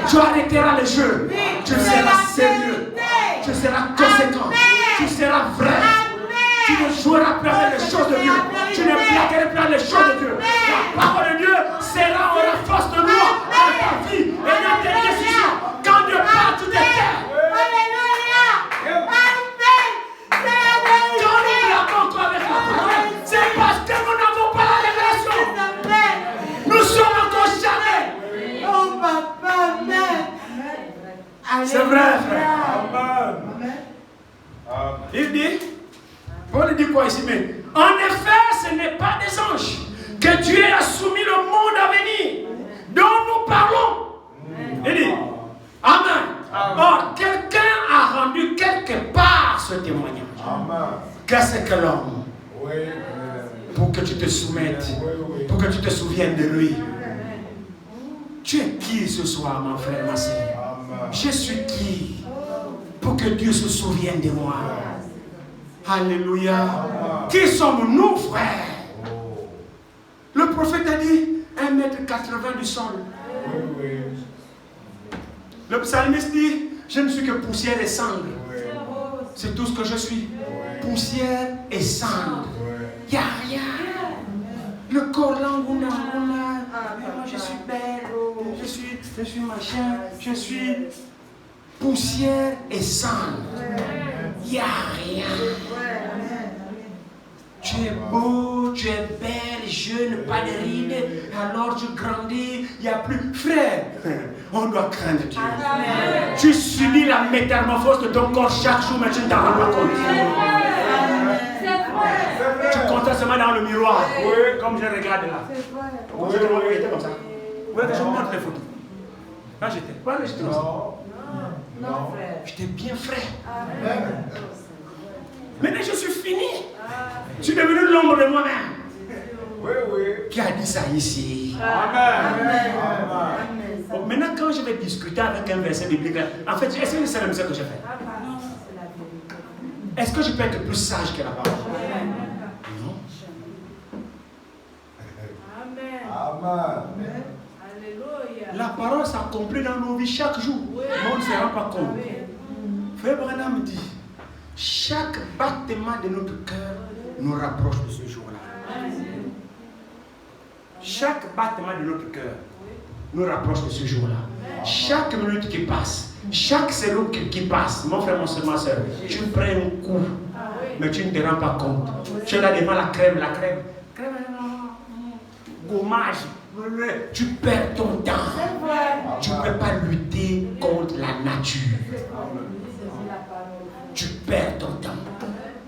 Tu arrêteras le jeu. Tu seras sérieux. Tu seras conséquent. Tu seras vrai. Tu ne joueras plus avec les choses de Dieu. Tu ne plaqueras plus avec les choses de Dieu. La parole de Dieu sera en la force de loi dans ta vie et dans tes décisions. Quand Dieu parle, tu te tais. Quand nous l'avons encore avec la parole, c'est parce que nous n'avons pas la révélation. Nous sommes encore jamais. Oh papa, amen. C'est vrai, frère. Amen. Il dit, Paul dit quoi ici? Mais en effet, ce n'est pas des anges que Dieu a soumis le monde à venir, dont nous parlons. Il dit, Amen. Or, quelqu'un a rendu quelque part ce témoignage. Amen. Qu'est-ce que l'homme? Oui. Pour que tu te soumettes, pour que tu te souviennes de lui. Tu es qui ce soir, mon frère, ma soeur? Amen. Je suis qui pour que Dieu se souvienne de moi? Alléluia. Qui sommes-nous, frères? Le prophète a dit, 1,80 m du sol. Oui, oui. Le psalmiste dit, je ne suis que poussière et cendre. Oui. C'est tout ce que je suis. Oui. Poussière et cendre. Oui. Il n'y a rien. Le corps langouna, moi je suis belle, je suis machin, je suis poussière et cendre. Il n'y a rien. Tu es beau, tu es belle, jeune, pas de rides, alors tu grandis, il n'y a plus. Frère, on doit craindre Dieu. Tu subis la métamorphose de ton corps chaque jour, mais tu ne t'en rends pas compte. Tu comptes seulement dans le miroir, comme je regarde là. J'étais comme ça. Vous voulez que je vous montre les photos? Là j'étais. Voilà, j'étais comme ça. Non, frère. J'étais bien frais. Maintenant je suis fini. Je suis devenu l'ombre de moi-même. Oui, oui. Qui a dit ça ici? Amen. Bon, maintenant quand je vais discuter avec un verset biblique, en fait, est-ce que c'est la musique que je fais? Est-ce que je peux être plus sage que la parole? Non. Amen. La parole s'accomplit dans nos vies chaque jour. Mais on ne se rend pas compte. Frère Branham dit, chaque battement de notre cœur nous rapproche de ce jour-là. Chaque battement de notre cœur nous rapproche de ce jour-là. Chaque minute qui passe, chaque seconde qui passe, mon frère, mon soeur, ma soeur, tu prends un coup, mais tu ne te rends pas compte. Tu es là devant la crème, gommage, tu perds ton temps. Tu ne peux pas lutter contre la nature. Tu perds ton temps.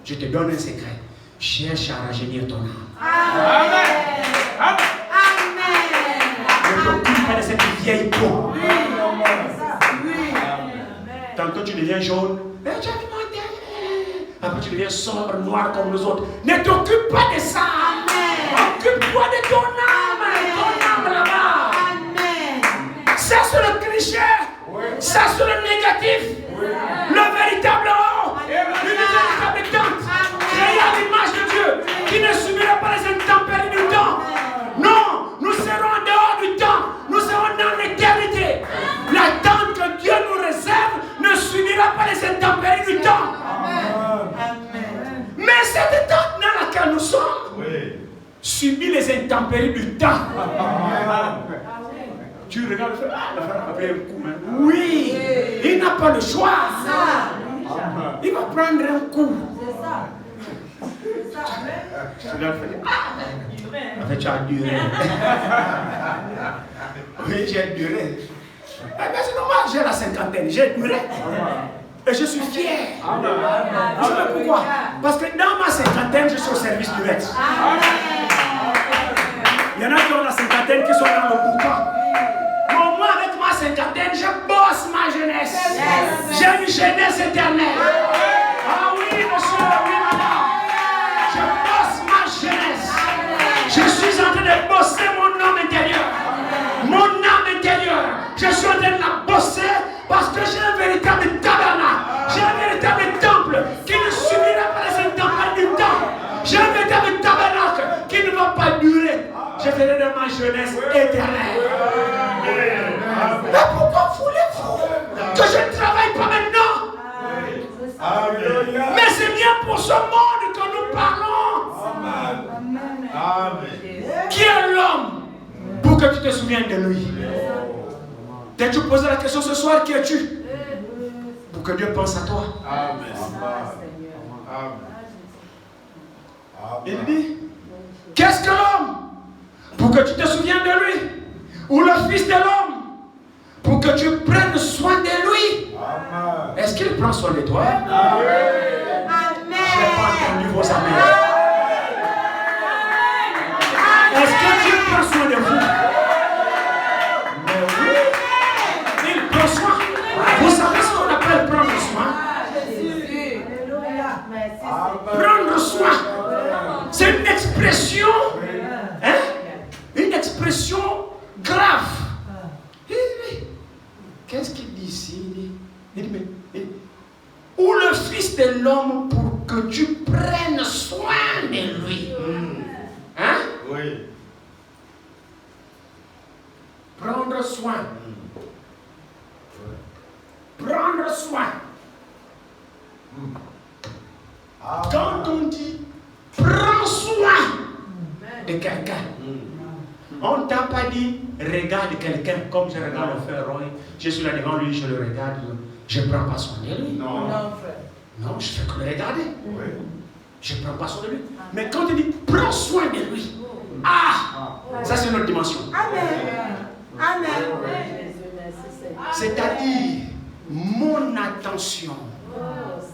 Je te donne un secret. Cherche à rajeunir ton âme. Amen. Ne t'occupe pas de cette vieille peau. Tantôt tu deviens jaune. Après tu deviens sombre, noir comme les autres. Ne t'occupe pas de ça. Occupe-toi de ton âme. Là-bas. Ça c'est le cliché. Ça c'est le négatif. Le véritable haut. Une véritable tente. Créée à l'image de Dieu. Qui ne subira pas les intempéries du temps. Non, nous serons en dehors du temps. Nous serons dans l'éternité. La tente que Dieu nous réserve ne subira pas les intempéries du temps. Mais cette tente dans laquelle nous sommes subit les intempéries du temps. Tu regardes le frère, après un coup. Oui, il n'a pas le choix. Il va prendre un coup. Tu regardes le frère. En fait, tu as duré. Oui, j'ai duré. Mais c'est normal, j'ai la cinquantaine, j'ai duré. Et je suis fier. Vous savez pourquoi? Parce que dans ma cinquantaine, je suis au service du maître. Il y en a qui ont la cinquantaine qui sont dans le boucan. Mais moi, avec ma cinquantaine, je bosse ma jeunesse. J'ai une jeunesse éternelle. Ah oui, monsieur, oui, madame. Je bosse ma jeunesse. Je suis en train de bosser mon âme intérieure. Mon âme intérieure. Je suis en train de la bosser parce que j'ai un véritable tabernacle. J'ai un véritable temple qui ne subira pas les intempéries du temps. J'ai un véritable tabernacle qui ne va pas durer. Je ferai de ma jeunesse éternelle. Mais pourquoi voulez-vous que je ne travaille pas maintenant? Mais c'est bien pour ce monde que nous parlons. Qui est l'homme pour que tu te souviennes de lui? T'es-tu posé la question ce soir, qui es-tu? Pour que Dieu pense à toi. Il dit, qu'est-ce que l'homme? Pour que tu te souviennes de lui. Ou le fils de l'homme? Pour que tu prennes soin de lui. Est-ce qu'il prend soin de toi? Je n'ai pas entendu vos amens. Est-ce que Dieu prend soin de vous? Mais oui, il prend soin. Vous savez ce qu'on appelle prendre soin? Prendre soin, c'est une expression, hein? Une expression grave. Qu'est-ce qu'il dit ici? Il dit, mais, ou le fils de l'homme pour que tu prennes soin de lui. Hein? Oui. prendre soin. Prendre soin. Quand on dit prends soin de quelqu'un, on ne t'a pas dit regarde quelqu'un comme je regarde le frère Roy. Je suis là devant lui, je le regarde. Je ne prends pas soin de lui. Non. Non, je fais que le regarder. Je ne prends pas soin de lui. Mais quand on dit prends soin de lui, ça c'est notre dimension. Amen. C'est-à-dire mon attention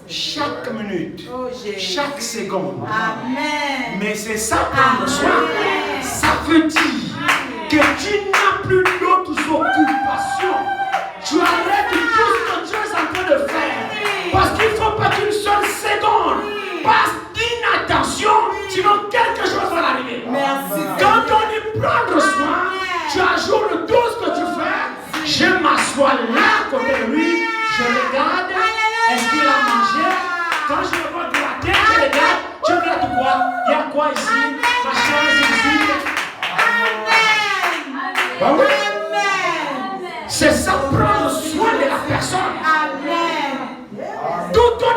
chaque minute, chaque seconde. Amen. Mais c'est ça prendre soin. Ça veut dire que tu n'as plus d'autres occupations. Tu arrêtes tout ce que tu es en train de faire. Parce qu'il ne faut pas qu'une seule seconde passe d'inattention, sinon quelque chose va arriver. Merci. Quand on dit prendre soin, tu ajoutes tout ce que tu fais. Je m'assois là à côté de lui, je regarde, est-ce qu'il a mangé? Quand je le vois gratter, je regarde, tu grattes quoi? Il y a quoi ici? Ma chaise ici. Bah oui. C'est ça, prendre soin de la personne. Tout ton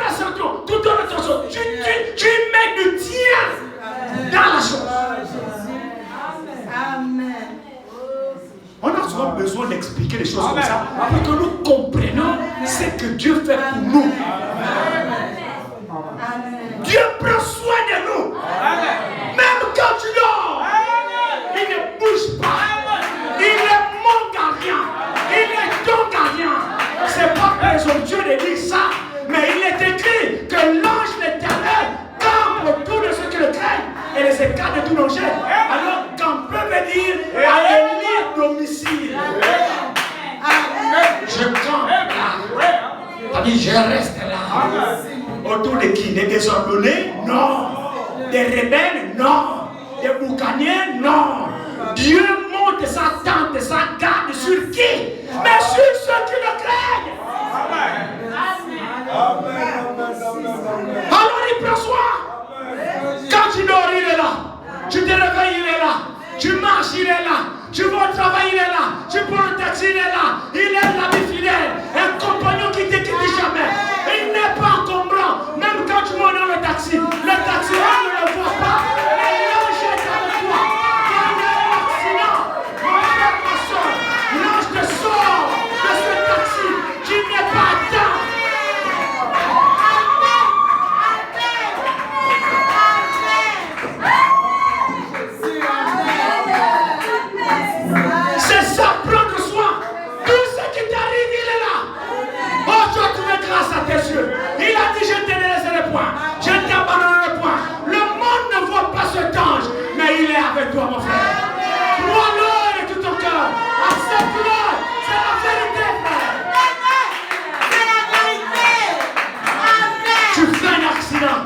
attention, tu mets du tien dans la chose. On a souvent besoin d'expliquer les choses comme ça pour que nous comprenions ce que Dieu fait pour nous. Dieu prend soin de nous. Même quand tu dors, il ne bouge pas. Il est mon gardien. Il est ton gardien. C'est pas présomptueux de dire ça, mais il est écrit que l'ange l'Éternel campe autour de ceux qui le craignent et les écarte de tout danger. Alors qu'on peut venir à élire domicile. Je campe là. C'est-à-dire je reste là. Autour de qui? Des désordonnés? Non. Des rebelles? Non. Des boucaniers? Non. Dieu monte sa tente, sa garde sur qui? Mais sur ceux qui le craignent. Alors il prend soin. Quand tu dors, il est là. Tu te réveilles, il est là. Tu marches, il est là. Tu vas au travail, il est là. Tu prends le taxi, il est là. Il est l'ami fidèle. Un compagnon qui ne te quitte jamais. Il n'est pas encombrant. Même quand tu montes dans le taxi, on ne le voit pas. Et l'ange est avec toi. Quand il y a un accident, mon frère, ma soeur, l'ange te sort de ce taxi. Tu n'es pas atteint. C'est ça, prendre soin. Tout ce qui t'arrive, il est là. Oh, tu as trouvé grâce à tes yeux. Il a dit, je ne te laisserai point. Je ne t'abandonnerai point. Le monde ne voit pas cet ange, mais il est avec toi, mon frère. Crois-le de tout ton cœur. Accepte-le. C'est la vérité, frère. Tu fais un accident.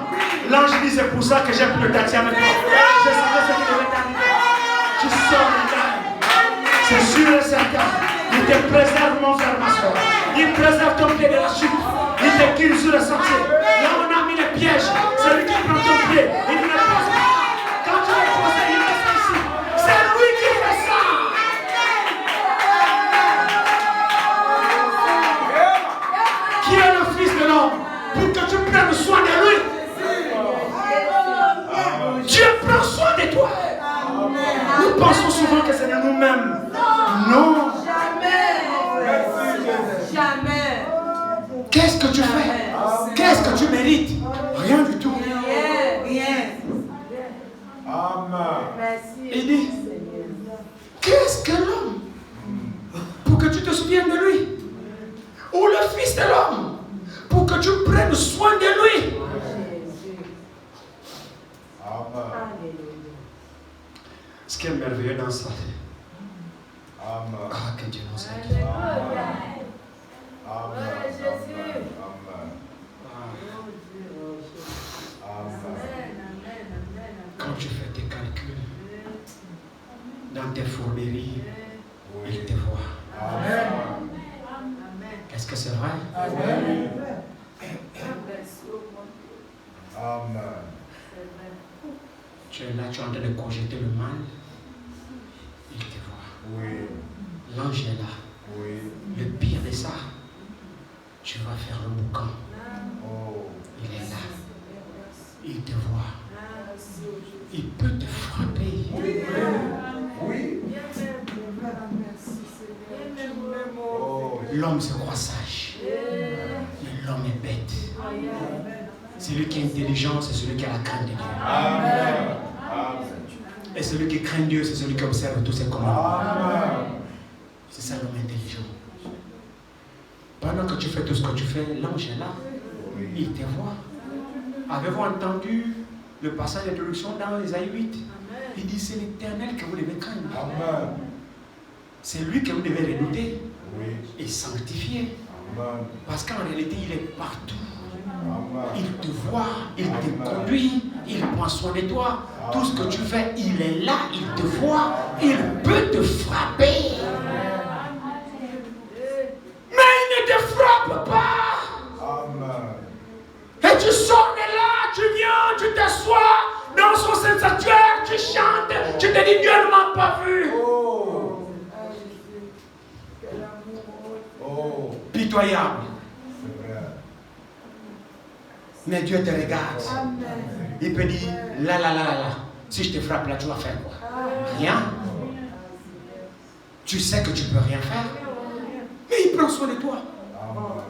L'ange dit, c'est pour ça que j'ai pris le taxi avec toi. Je savais ce qui devait t'arriver. Tu sors de là. C'est sûr et certain. Il te préserve, mon frère, ma soeur. Il préserve ton pied de la chute. Il te guide sur le sentier. Là, on a mis les pièges. C'est lui qui prend ton pied. Il ne pose pas. Quand tu es posé, il reste ici. C'est lui qui fait ça. Qui est le Fils de l'homme pour que tu prennes soin de lui? Dieu prend soin de toi. Nous pensons souvent que c'est de nous-mêmes. Non. Jamais. Qu'est-ce que tu fais? Qu'est-ce que tu mérites? Rien du tout. Rien. Amen. Il dit, qu'est-ce que l'homme pour que tu te souviennes de lui? Ou le Fils de l'homme pour que tu prennes soin de lui? Amen. Ce qui est merveilleux dans ça, Amen. que Dieu nous aide. Amen. Quand tu fais tes calculs dans tes fourberies, il te voit. Amen. Est-ce que c'est vrai? Amen. Tu es là, tu es en train de cogiter le mal, il te voit. Oui. L'ange est là. Oui. Le pire de ça, tu vas faire le boucan. Oh. Il est là. Il te voit. Il peut te frapper. Oui. Oui. Oh. L'homme se croit sage. Mais l'homme est bête. Celui qui est intelligent, c'est celui qui a la crainte de Dieu. Amen. Et celui qui craint Dieu, c'est celui qui observe tous ses commandements. Amen. C'est ça l'homme intelligent. Pendant que tu fais tout ce que tu fais, l'ange est là. Oui. Il te voit. Avez-vous entendu le passage d'introduction dans Isaïe 8? Il dit, c'est l'Éternel que vous devez craindre. Amen. C'est lui que vous devez redouter Oui. et sanctifier. Amen. Parce qu'en réalité, il est partout. Amen. Il te voit, il te conduit, il prend soin de toi. Tout ce que tu fais, il est là, il te voit, il peut te frapper. Mais il ne te frappe pas. Amen. Et tu sors de là, tu viens, tu t'assois dans son sanctuaire, tu chantes, tu te dis Dieu ne m'a pas vu. Oh. Oh. Pitoyable. C'est vrai. Mais Dieu te regarde. Il peut dire là. Si je te frappe là, tu vas faire quoi? Rien. Tu sais que tu ne peux rien faire. Mais il prend soin de toi.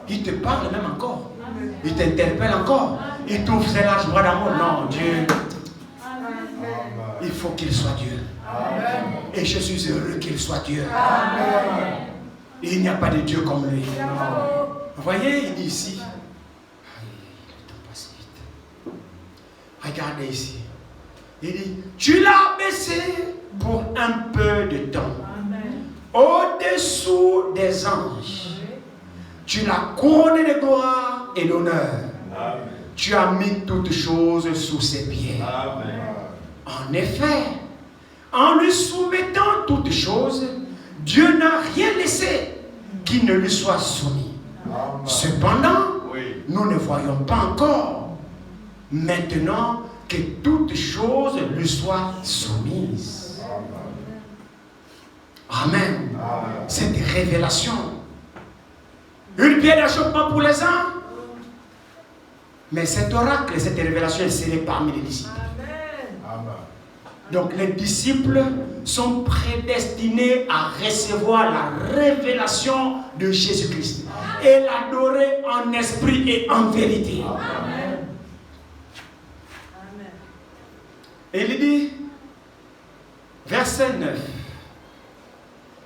Il te parle même encore. Il t'interpelle encore. Il t'ouvre ses larges bras d'amour. Non, Dieu. Il faut qu'il soit Dieu. Et je suis heureux qu'il soit Dieu. Il n'y a pas de Dieu comme lui. Vous voyez, il dit ici. Le temps passe vite. Regardez ici. Il dit, tu l'as baissé pour un peu de temps. Au-dessous des anges. Tu l'as couronné de gloire et d'honneur. Tu as mis toutes choses sous ses pieds. Amen. En effet, en lui soumettant toutes choses, Dieu n'a rien laissé qui ne lui soit soumis. Amen. Cependant, Oui. nous ne voyons pas encore maintenant que toutes choses lui soient soumises. Amen. Amen. Cette révélation, une pierre d'achoppement pour les uns, mais cet oracle, cette révélation est scellée parmi les disciples. Amen. Donc les disciples sont prédestinés à recevoir la révélation de Jésus-Christ et l'adorer en esprit et en vérité. Et il dit, verset 9,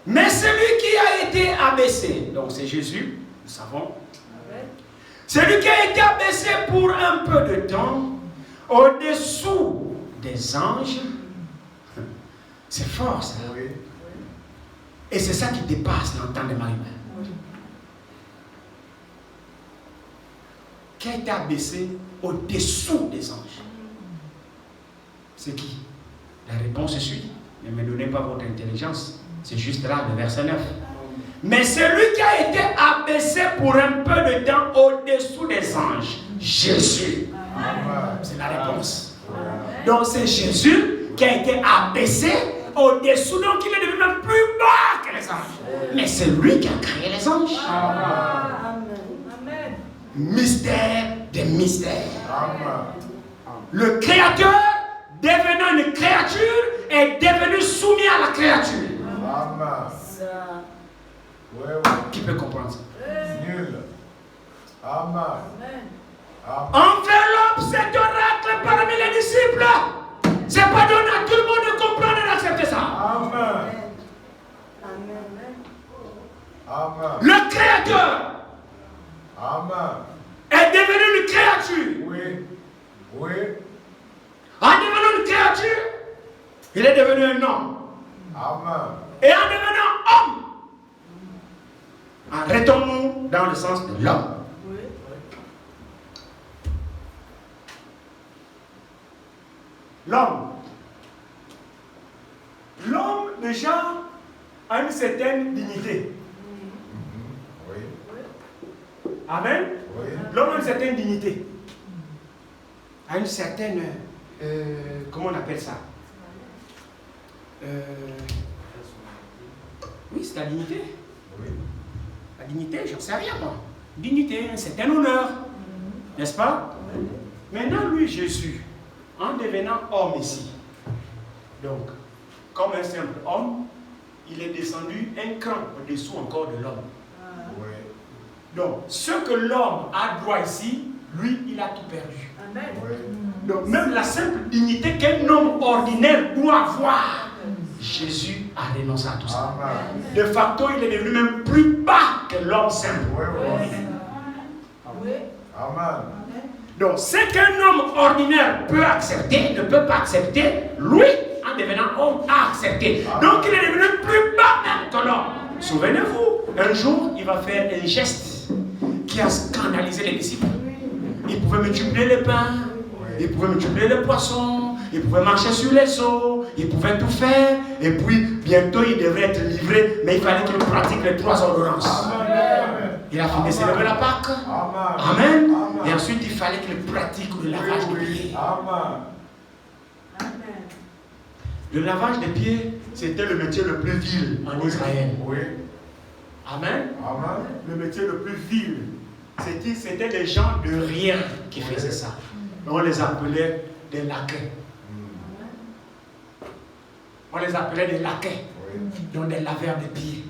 mais celui qui a été abaissé, donc c'est Jésus, nous savons, celui qui a été abaissé pour un peu de temps, au-dessous des anges, c'est fort ça. Oui. Et c'est ça qui dépasse l'entendement humain. Qui a été abaissé au-dessous des anges. C'est qui? La réponse suit. Ne me donnez pas votre intelligence. C'est juste là, le verset 9. Mais celui qui a été abaissé pour un peu de temps au-dessous des anges, Jésus. Amen. C'est la réponse. Donc c'est Jésus qui a été abaissé au-dessous, donc il est devenu même plus bas que les anges. Mais c'est lui qui a créé les anges. Mystère des mystères. Amen. Le créateur, devenant une créature, est devenu soumis à la créature. Amen. Oui, oui. Qui peut comprendre ça? Nul. Amen. Amen. Enveloppe cet oracle parmi les disciples. C'est pas donné à tout le monde de comprendre et d'accepter ça. Amen. Amen. Le créateur Amen. est devenu une créature. Oui. Oui. En devenant une créature, il est devenu un homme. Amen. Et en devenant homme, retournons dans le sens de l'homme. L'homme. L'homme, déjà, a une certaine dignité. Oui. Amen. Oui. L'homme a une certaine dignité. A une certaine... comment on appelle ça? Oui, c'est la dignité. Oui. La dignité, j'en sais rien, moi. Dignité, c'est un honneur. N'est-ce pas? Maintenant, lui, Jésus, en devenant homme ici, donc, comme un simple homme, il est descendu un cran au-dessous encore de l'homme. Oui. Donc, ce que l'homme a droit ici, lui, il a tout perdu. Amen. Oui. Donc, même la simple dignité qu'un homme ordinaire doit avoir, Jésus a renoncé à tout ça. Amen. De facto, il est devenu même plus bas que l'homme simple. Oui, oui. Oui. Amen. Donc, ce qu'un homme ordinaire peut accepter, ne peut pas accepter, lui, en devenant homme, a accepté. Donc, il est devenu plus bas même que l'homme. Souvenez-vous, un jour, il va faire un geste qui a scandalisé les disciples. Il pouvait multiplier les pains, il pouvait multiplier les poissons, il pouvait marcher sur les eaux, il pouvait tout faire, et puis bientôt il devrait être livré, mais il fallait qu'il pratique les 3 ordonnances. Amen. Il a fini de célébrer la Pâque. Amen. Amen. Amen. Et ensuite il fallait qu'il pratique le lavage des pieds. Amen. Le lavage des pieds, c'était le métier le plus vil en Israël. Oui. Amen. Amen. Le métier le plus vil. C'était les gens de rien qui faisaient ça. On les appelait des laquais. On les appelait des laquais, Oui. donc des laveurs de pieds.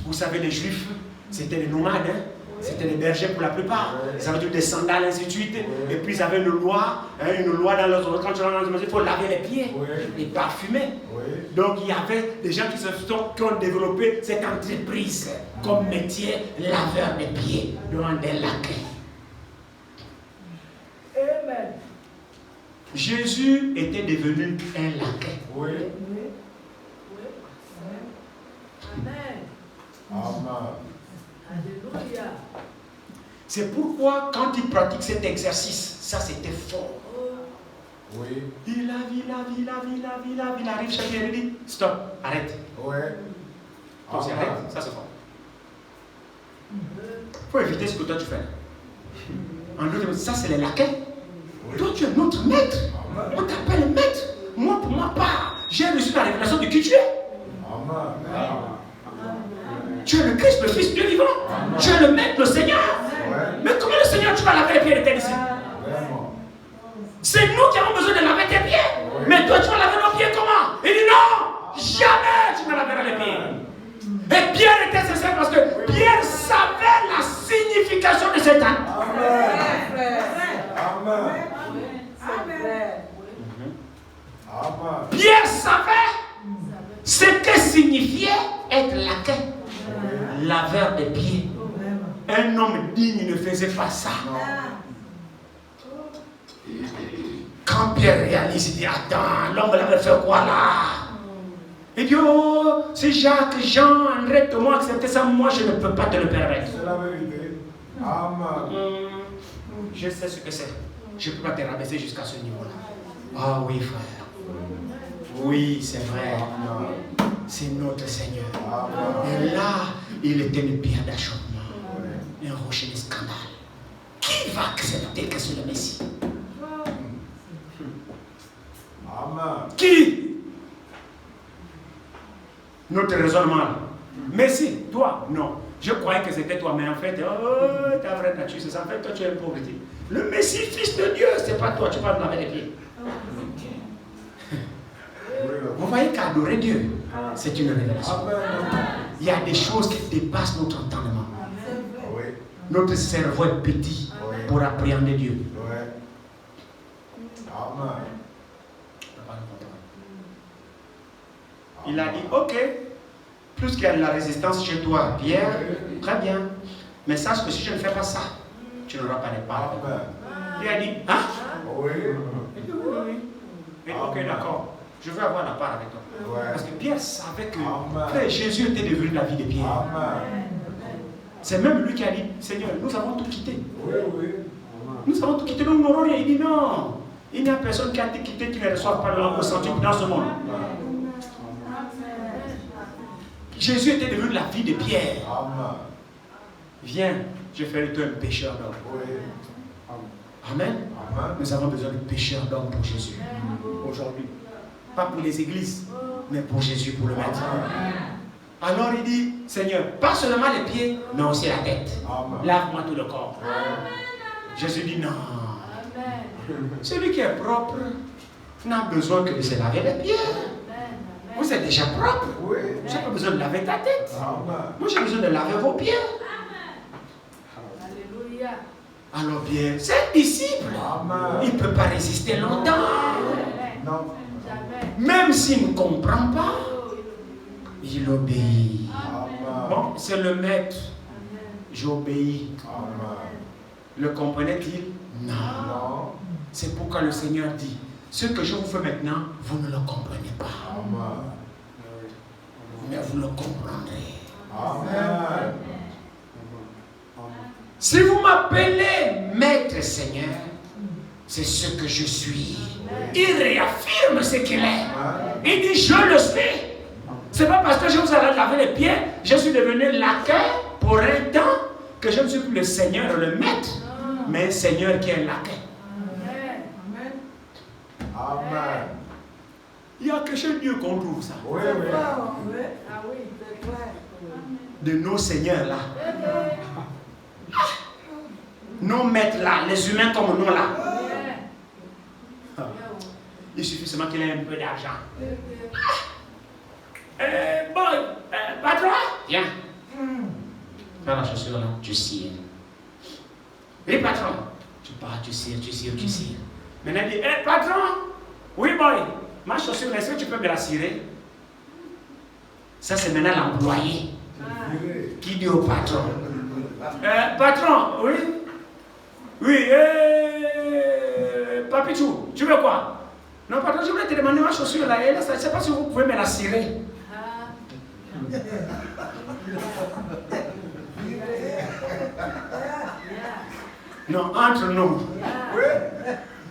Vous savez, les juifs, c'était des nomades, hein? C'était des bergers pour la plupart. Ils avaient tous des sandales, ainsi de suite. Et puis ils avaient une loi dans leur zone. Quand tu rentres dans une maison, il faut laver les pieds et parfumer. Oui. Donc il y avait des gens qui ont développé cette entreprise comme métier laveur de pieds, donc des laquais. Amen. Jésus était devenu un laquais. Oui. Amen. Amen. Alléluia. C'est pourquoi quand il pratique cet exercice, ça c'était fort. Oui. Il arrive chaque jour, il dit stop, arrête. Oui. Donc c'est arrête, ça c'est fort. Il faut éviter ce que toi tu fais. En d'autres termes, ça c'est les laquais. Toi tu es notre maître. On t'appelle maître. Moi pour ma part, j'ai reçu la révélation de qui tu es. Amen. Tu es le Christ, le Fils de Dieu vivant. Tu es le maître, le Seigneur. Mais comment le Seigneur tu vas laver les pieds de tes disciples? Vraiment. C'est nous qui avons besoin de laver tes pieds. Mais toi tu vas laver nos pieds comment? Il dit non, jamais tu ne laveras les pieds. Et Pierre était sincère parce que Pierre savait la signification de cet acte. Amen. Amen. Amen. Pierre savait ce que signifiait être laquais, laveur de pieds. Un homme digne ne faisait pas ça. Quand Pierre réalise, il dit attends, l'homme l'avait fait quoi là? Il dit oh, c'est Jacques, Jean, André, Thomas accepté ça, moi je ne peux pas te le permettre. C'est la vérité. Amen. Je sais ce que c'est. Je ne peux pas te rabaisser jusqu'à ce niveau-là. Ah oui frère. Oui, c'est vrai. Amen. C'est notre Seigneur. Amen. Et là, il était une pierre d'achoppement, un rocher de scandale. Qui va accepter que c'est le Messie? Amen. Qui? Notre raisonnement. Messie, toi? Non. Je croyais que c'était toi, mais en fait, oh, ta vraie nature, c'est ça. En fait, toi, tu es un pauvre. Le Messie, fils de Dieu, c'est pas toi, tu vas me laver les pieds. Vous voyez qu'adorer Dieu, c'est une révélation. Il y a des choses qui dépassent notre entendement. Oui. Notre cerveau est petit pour appréhender Dieu. Oui. Amen. Il a dit, ok, plus qu'il y a de la résistance chez toi, Pierre, très bien. Mais sache que si je ne fais pas ça, tu n'auras pas de part. Amen. Il a dit, hein? Oui. Il dit, oui, oui. Il dit, ok, d'accord. Je veux avoir la part avec toi. Parce que Pierre savait que frère, Jésus était devenu la vie de Pierre. Amen. C'est même lui qui a dit, Seigneur, nous avons tout quitté. Oui, oui. Nous avons tout quitté, nous n'aurons rien. Il dit, non. Il n'y a personne qui a été quitté qui ne reçoive pas le ressenti dans ce monde. Jésus était devenu la vie de Pierre. Amen. Viens, je fais de toi un pécheur d'homme. Oui. Amen. Amen. Nous avons besoin de pécheurs d'hommes pour Jésus. Aujourd'hui. Pas pour les églises, mais pour Jésus, pour le maître. Alors il dit, Seigneur, pas seulement les pieds, mais aussi la tête. Amen. Lave-moi tout le corps. Jésus dit non. Celui qui est propre n'a besoin que de se laver les pieds. Vous êtes déjà propre. Oui. Vous n'avez pas besoin de laver ta tête. Amen. Moi j'ai besoin de laver vos pieds. Alléluia. Alors bien, c'est un disciple. Amen. Il ne peut pas résister longtemps. Non. Jamais. Même s'il ne comprend pas, Oh, il obéit. Amen. Bon, c'est le maître. Amen. J'obéis. Amen. Le comprenait-il? Non. Non. C'est pourquoi le Seigneur dit, ce que je vous fais maintenant, vous ne le comprenez pas. Amen. Mais vous le comprendrez. Amen. Si vous m'appelez Maître Seigneur, c'est ce que je suis. Il réaffirme ce qu'il est. Il dit, je le suis. C'est pas parce que je vous ai lavé les pieds, je suis devenu laquais pour un temps que je ne suis plus le Seigneur et le Maître, mais un Seigneur qui est laquais. Amen. Amen. Il y a quelque chose de mieux qu'on trouve ça. Oui, C'est oui. fort, oui. Ah oui, c'est vrai. De nos seigneurs là, nos maîtres là, les humains comme nous là. Il suffit seulement qu'il ait un peu d'argent. Patron, viens. Fais la chaussure là, tu cires. Oui, patron. Tu pars, tu cires. Maintenant, il dit, patron. Oui, boy. Ma chaussure, est-ce que tu peux me la cirer? Ça, c'est maintenant l'employé qui dit au patron. Patron, oui. Oui, Papichou, tu veux quoi? Non, patron, je voulais te demander ma chaussure là. Et là, je ne sais pas si vous pouvez me la cirer. Non, entre nous.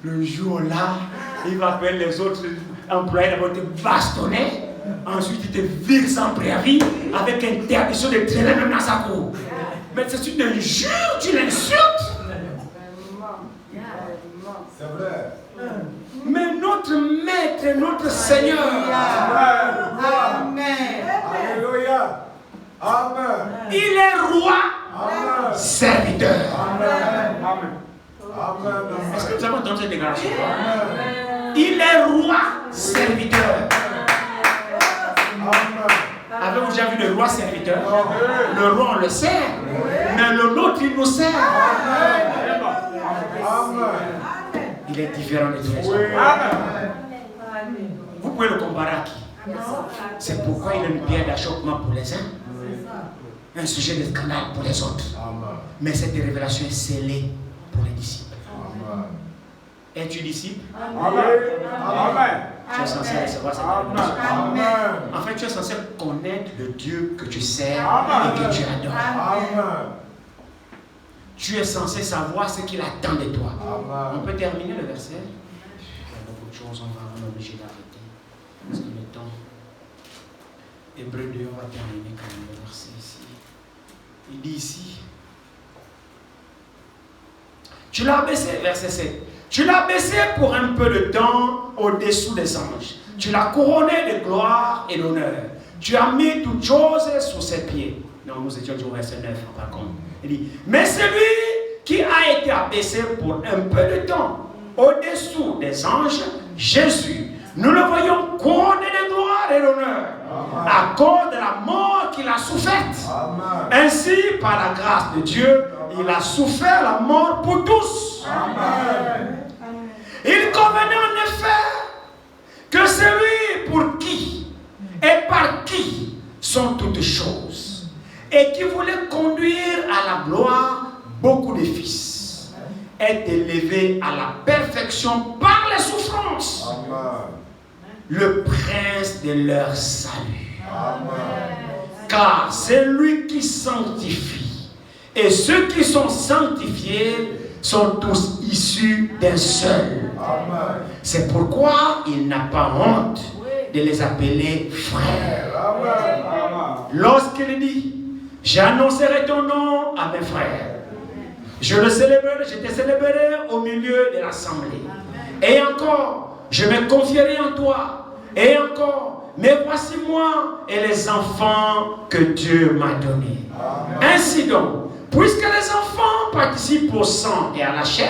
Le jour là, il va appeler les autres employés d'abord te bastonner. Ensuite, il te vire sans préavis avec interdiction de traîner même dans sa cour. Mais c'est une injure, tu l'insultes. C'est vrai. Mais notre maître, notre Seigneur, Amen. Alléluia. Amen. il est roi, Amen. serviteur. Amen. Amen. Amen. Est-ce que vous avez entendu cette déclaration? Amen. Il est roi, serviteur. Amen. Avez-vous déjà vu le roi serviteur? Le roi, on le sert. Mais le nôtre, il nous sert. Amen. Il est différent de tous les Oui. autres. Amen. Vous pouvez le comparer à qui? C'est pourquoi il a une pierre d'achoppement pour les uns, un sujet de scandale pour les autres. Amen. Mais cette révélation est scellée pour les disciples. Amen. Es-tu disciple? Amen. Tu es censé recevoir cette révélation. Amen. En fait, tu es censé connaître le Dieu que tu sers Amen. et que tu adores. Amen. Tu es censé savoir ce qu'il attend de toi. On Amen. peut terminer le verset. Il y a beaucoup de choses, on va obliger d'arrêter. Parce que le temps. Hébreu 2, on va terminer quand même le verset ici. Il dit ici. Tu l'as baissé, verset 7. Tu l'as baissé pour un peu de temps au-dessous des anges. Tu l'as couronné de gloire et d'honneur. Tu as mis toutes choses sous ses pieds. Non, nous étions au verset 9, par contre. Il dit, mais celui qui a été abaissé pour un peu de temps au-dessous des anges, Jésus, nous le voyons couronné de gloire et d'honneur à cause de la mort qu'il a soufferte. Amen. Ainsi, par la grâce de Dieu, il a souffert la mort pour tous. Amen. Il convenait en effet que celui pour qui et par qui sont toutes choses et qui voulait conduire à la gloire beaucoup de fils est élevé à la perfection par les souffrances, Amen. le prince de leur salut. Amen. Car c'est lui qui sanctifie. Et ceux qui sont sanctifiés sont tous issus d'un seul. Amen. C'est pourquoi il n'a pas honte de les appeler frères. Amen. Lorsqu'il dit, j'annoncerai ton nom à mes frères. Je te célébrerai au milieu de l'assemblée. Et encore, je me confierai en toi. Et encore, mais voici moi et les enfants que Dieu m'a donnés. Ainsi donc, puisque les enfants participent au sang et à la chair,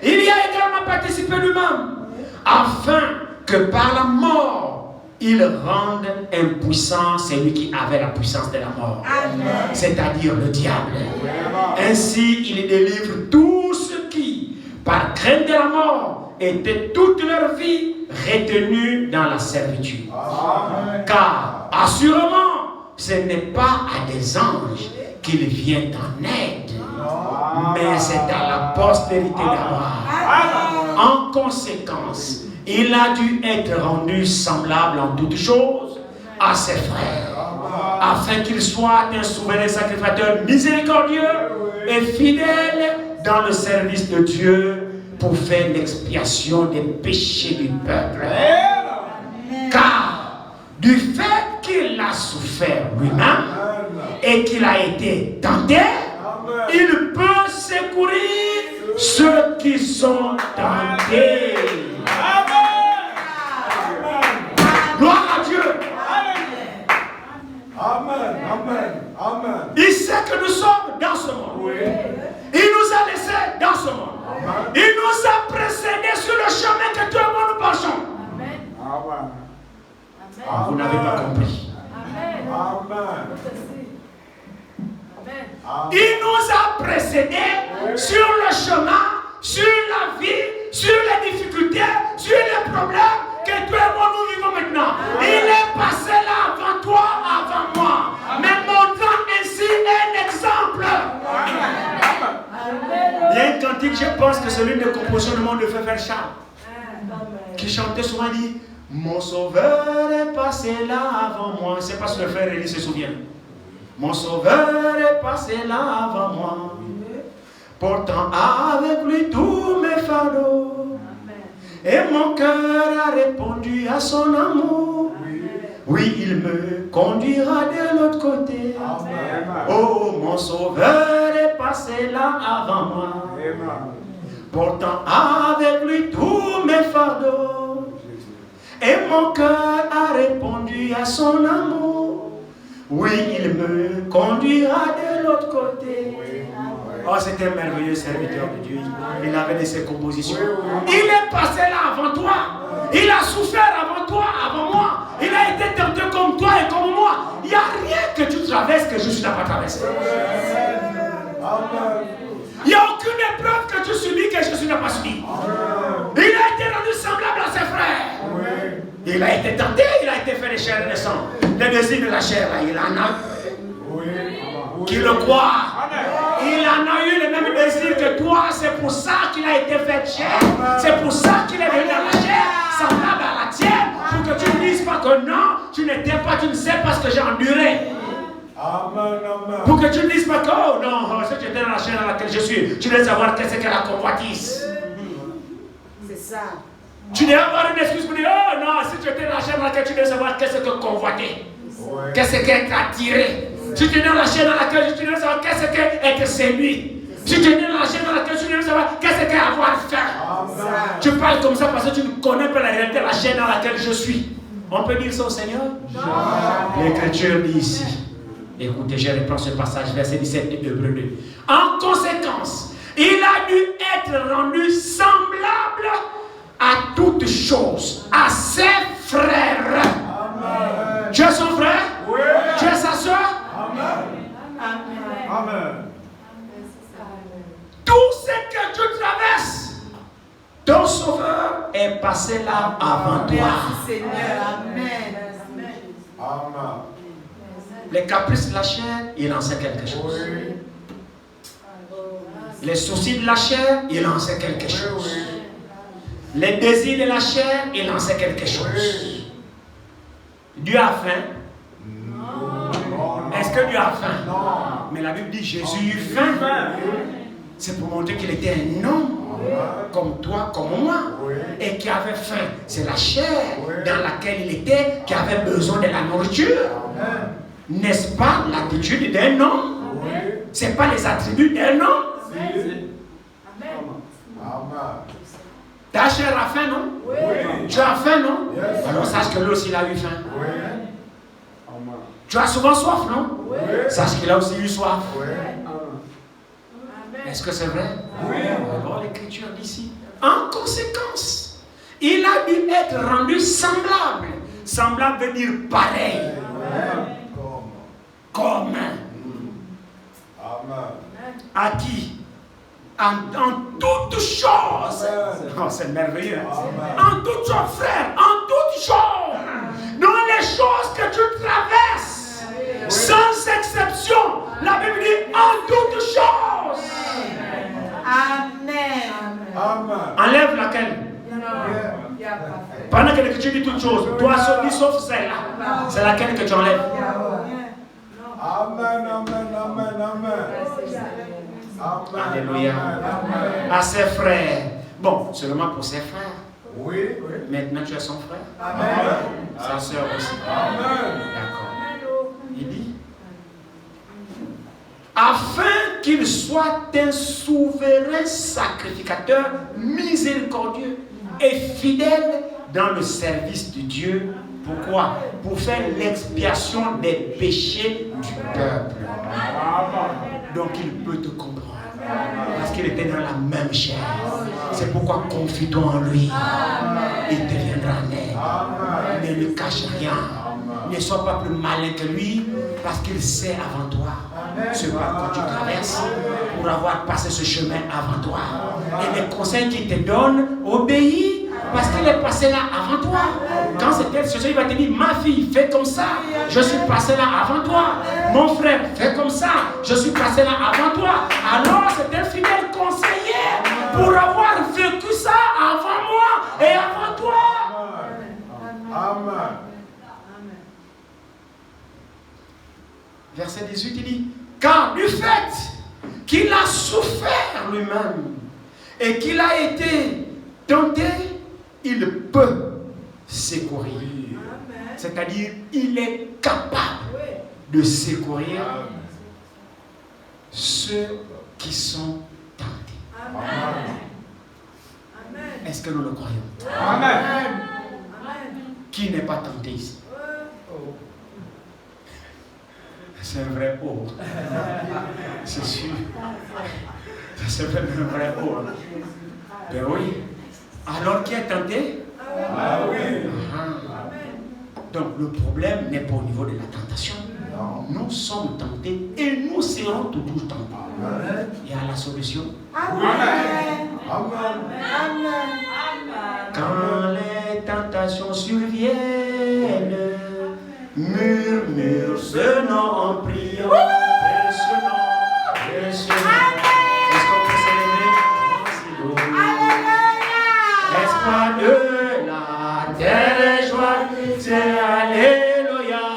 il y a également participé lui-même, afin que par la mort, il rende impuissant celui qui avait la puissance de la mort, c'est-à-dire le diable. Ainsi, il délivre tous ceux qui, par crainte de la mort, étaient toute leur vie retenus dans la servitude. Car, assurément, ce n'est pas à des anges qu'il vient en aide, mais c'est à la postérité d'Abraham. En conséquence, il a dû être rendu semblable en toutes choses à ses frères, afin qu'il soit un souverain sacrificateur miséricordieux et fidèle dans le service de Dieu pour faire l'expiation des péchés du peuple. Car du fait qu'il a souffert lui-même et qu'il a été tenté, il peut secourir ceux qui sont tentés. Gloire à Dieu. Amen. Amen. Amen. Il sait que nous sommes dans ce monde. Il nous a laissés dans ce monde. Il nous a précédés sur le chemin que tout le monde nous marchons. Vous n'avez pas compris. Amen. Il nous a précédés sur le chemin, sur la vie, sur les difficultés, sur les problèmes que tout le monde nous vivons maintenant. Il est passé là avant toi, avant moi, mais montrant ainsi un exemple. Il y a une cantique, je pense que c'est l'une des compositions du monde de Frère Charles, qui chantait souvent, dit: mon sauveur est passé là avant moi. C'est parce que le frère Élie se souvient. Mon sauveur est passé là avant moi, portant avec lui tous mes fardeaux. Et mon cœur a répondu à son amour. Oui, il me conduira de l'autre côté. Oh, mon sauveur est passé là avant moi, portant avec lui tous mes fardeaux. Et mon cœur a répondu à son amour. Oui, il me conduira de l'autre côté. Oh, c'était un merveilleux serviteur de Dieu. Il avait de ses compositions. Il est passé là avant toi. Il a souffert avant toi, avant moi. Il a été tenté comme toi et comme moi. Il n'y a rien que tu traverses que je n'ai pas traversé. Il n'y a aucune épreuve que tu subis que je n'ai pas subi. Il a été rendu semblable à ses frères. Il a été tenté, il a été fait de chair et de sang. Le désir de la chair, là, il en a. Qui le croit. Il en a eu le même désir que toi. C'est pour ça qu'il a été fait chair. C'est pour ça qu'il est venu dans la chair, semblable à la tienne. Pour que tu ne dises pas que non, tu n'étais pas, tu ne sais pas ce que j'ai enduré. Pour que tu ne dises pas que, oh non, si tu étais dans la chair dans laquelle je suis, tu devais savoir qu'est-ce que la convoitise. C'est ça. Tu devais avoir une excuse pour dire, oh non, si tu étais dans la chair dans laquelle tu devais savoir qu'est-ce que convoiter. Qu'est-ce qu'être attiré. Si tu es dans la chair dans laquelle tu devais savoir qu'est-ce qu'être séduit. Si tu es dans la chair dans laquelle tu devais savoir qu'est-ce qu'avoir faim. Tu parles comme ça parce que tu ne connais pas la réalité de la chair dans laquelle je suis. On peut dire ça au Seigneur? L'Écriture dit ici. Écoutez, je reprends ce passage, verset 17 de Hébreux 2. En conséquence, il a dû être rendu semblable à toutes choses, à ses frères. Amen. Tu es son frère? Oui. Tu es sa soeur? Amen. Amen. Tout ce que tu traverses, ton sauveur est passé là avant toi. Merci Seigneur. Amen. Amen. Les caprices de la chair, il en sait quelque chose. Les soucis de la chair, il en sait quelque chose. Les désirs de la chair, il en sait quelque chose. Dieu a faim? Non. Est-ce que Dieu a faim? Non. Mais la Bible dit Jésus eut faim. C'est pour montrer qu'il était un homme comme toi, comme moi, et qui avait faim. C'est la chair dans laquelle il était qui avait besoin de la nourriture. N'est-ce pas l'attitude d'un homme? Ce n'est pas les attributs d'un homme? Amen. Ta chair a faim, non? Oui. Tu as faim, non? Yes. Alors sache que lui aussi il a eu faim. Oui. Tu as souvent soif, non? Oui. Sache qu'il a aussi eu soif. Oui. Est-ce que c'est vrai? Oui. Alors l'écriture d'ici. En conséquence, il a dû être rendu semblable. Semblable veut dire pareil. Comme. Amen. À qui? En toutes choses. Oh, c'est merveilleux. En toutes choses, frère. En toutes choses. Dans les choses que tu traverses. Sans exception. La Bible dit en toutes choses. Amen. Amen. Enlève laquelle? Pendant que l'écriture dit toutes choses, toi sauf celle-là. C'est laquelle que tu enlèves? Amen, amen, amen, amen. Alléluia. À ses frères. Bon, seulement pour ses frères. Oui, oui. Maintenant tu es son frère. Amen. Sa soeur aussi. Amen. D'accord. Il dit afin qu'il soit un souverain sacrificateur miséricordieux et fidèle dans le service de Dieu. Pourquoi? Pour faire l'expiation des péchés du peuple. Donc il peut te comprendre. Parce qu'il était dans la même chair. C'est pourquoi confie-toi en lui. Il deviendra net. Ne lui cache rien. Ne sois pas plus malin que lui. Parce qu'il sait avant toi ce par quoi tu traverses. Pour avoir passé ce chemin avant toi. Et les conseils qu'il te donne, obéis. Parce qu'il est passé là avant toi. Quand c'était ce il va te dire, ma fille, fais comme ça. Je suis passé là avant toi. Mon frère, fais comme ça. Je suis passé là avant toi. Alors c'est un fidèle conseiller pour avoir vécu ça avant moi et avant toi. Amen. Verset 18, il dit, car du fait qu'il a souffert lui-même et qu'il a été tenté, il peut secourir. C'est-à-dire, il est capable de secourir ceux qui sont tentés. Est-ce que nous le croyons? Amen. Qui n'est pas tenté ici? C'est un vrai oh. C'est sûr. C'est un vrai oh. Ben oui. Alors qui est tenté? Ah oui. Donc le problème n'est pas au niveau de la tentation. Nous sommes tentés et nous serons toujours tentés. Il y a la solution. Amen. Quand les tentations surviennent, murmure ce nom en prière.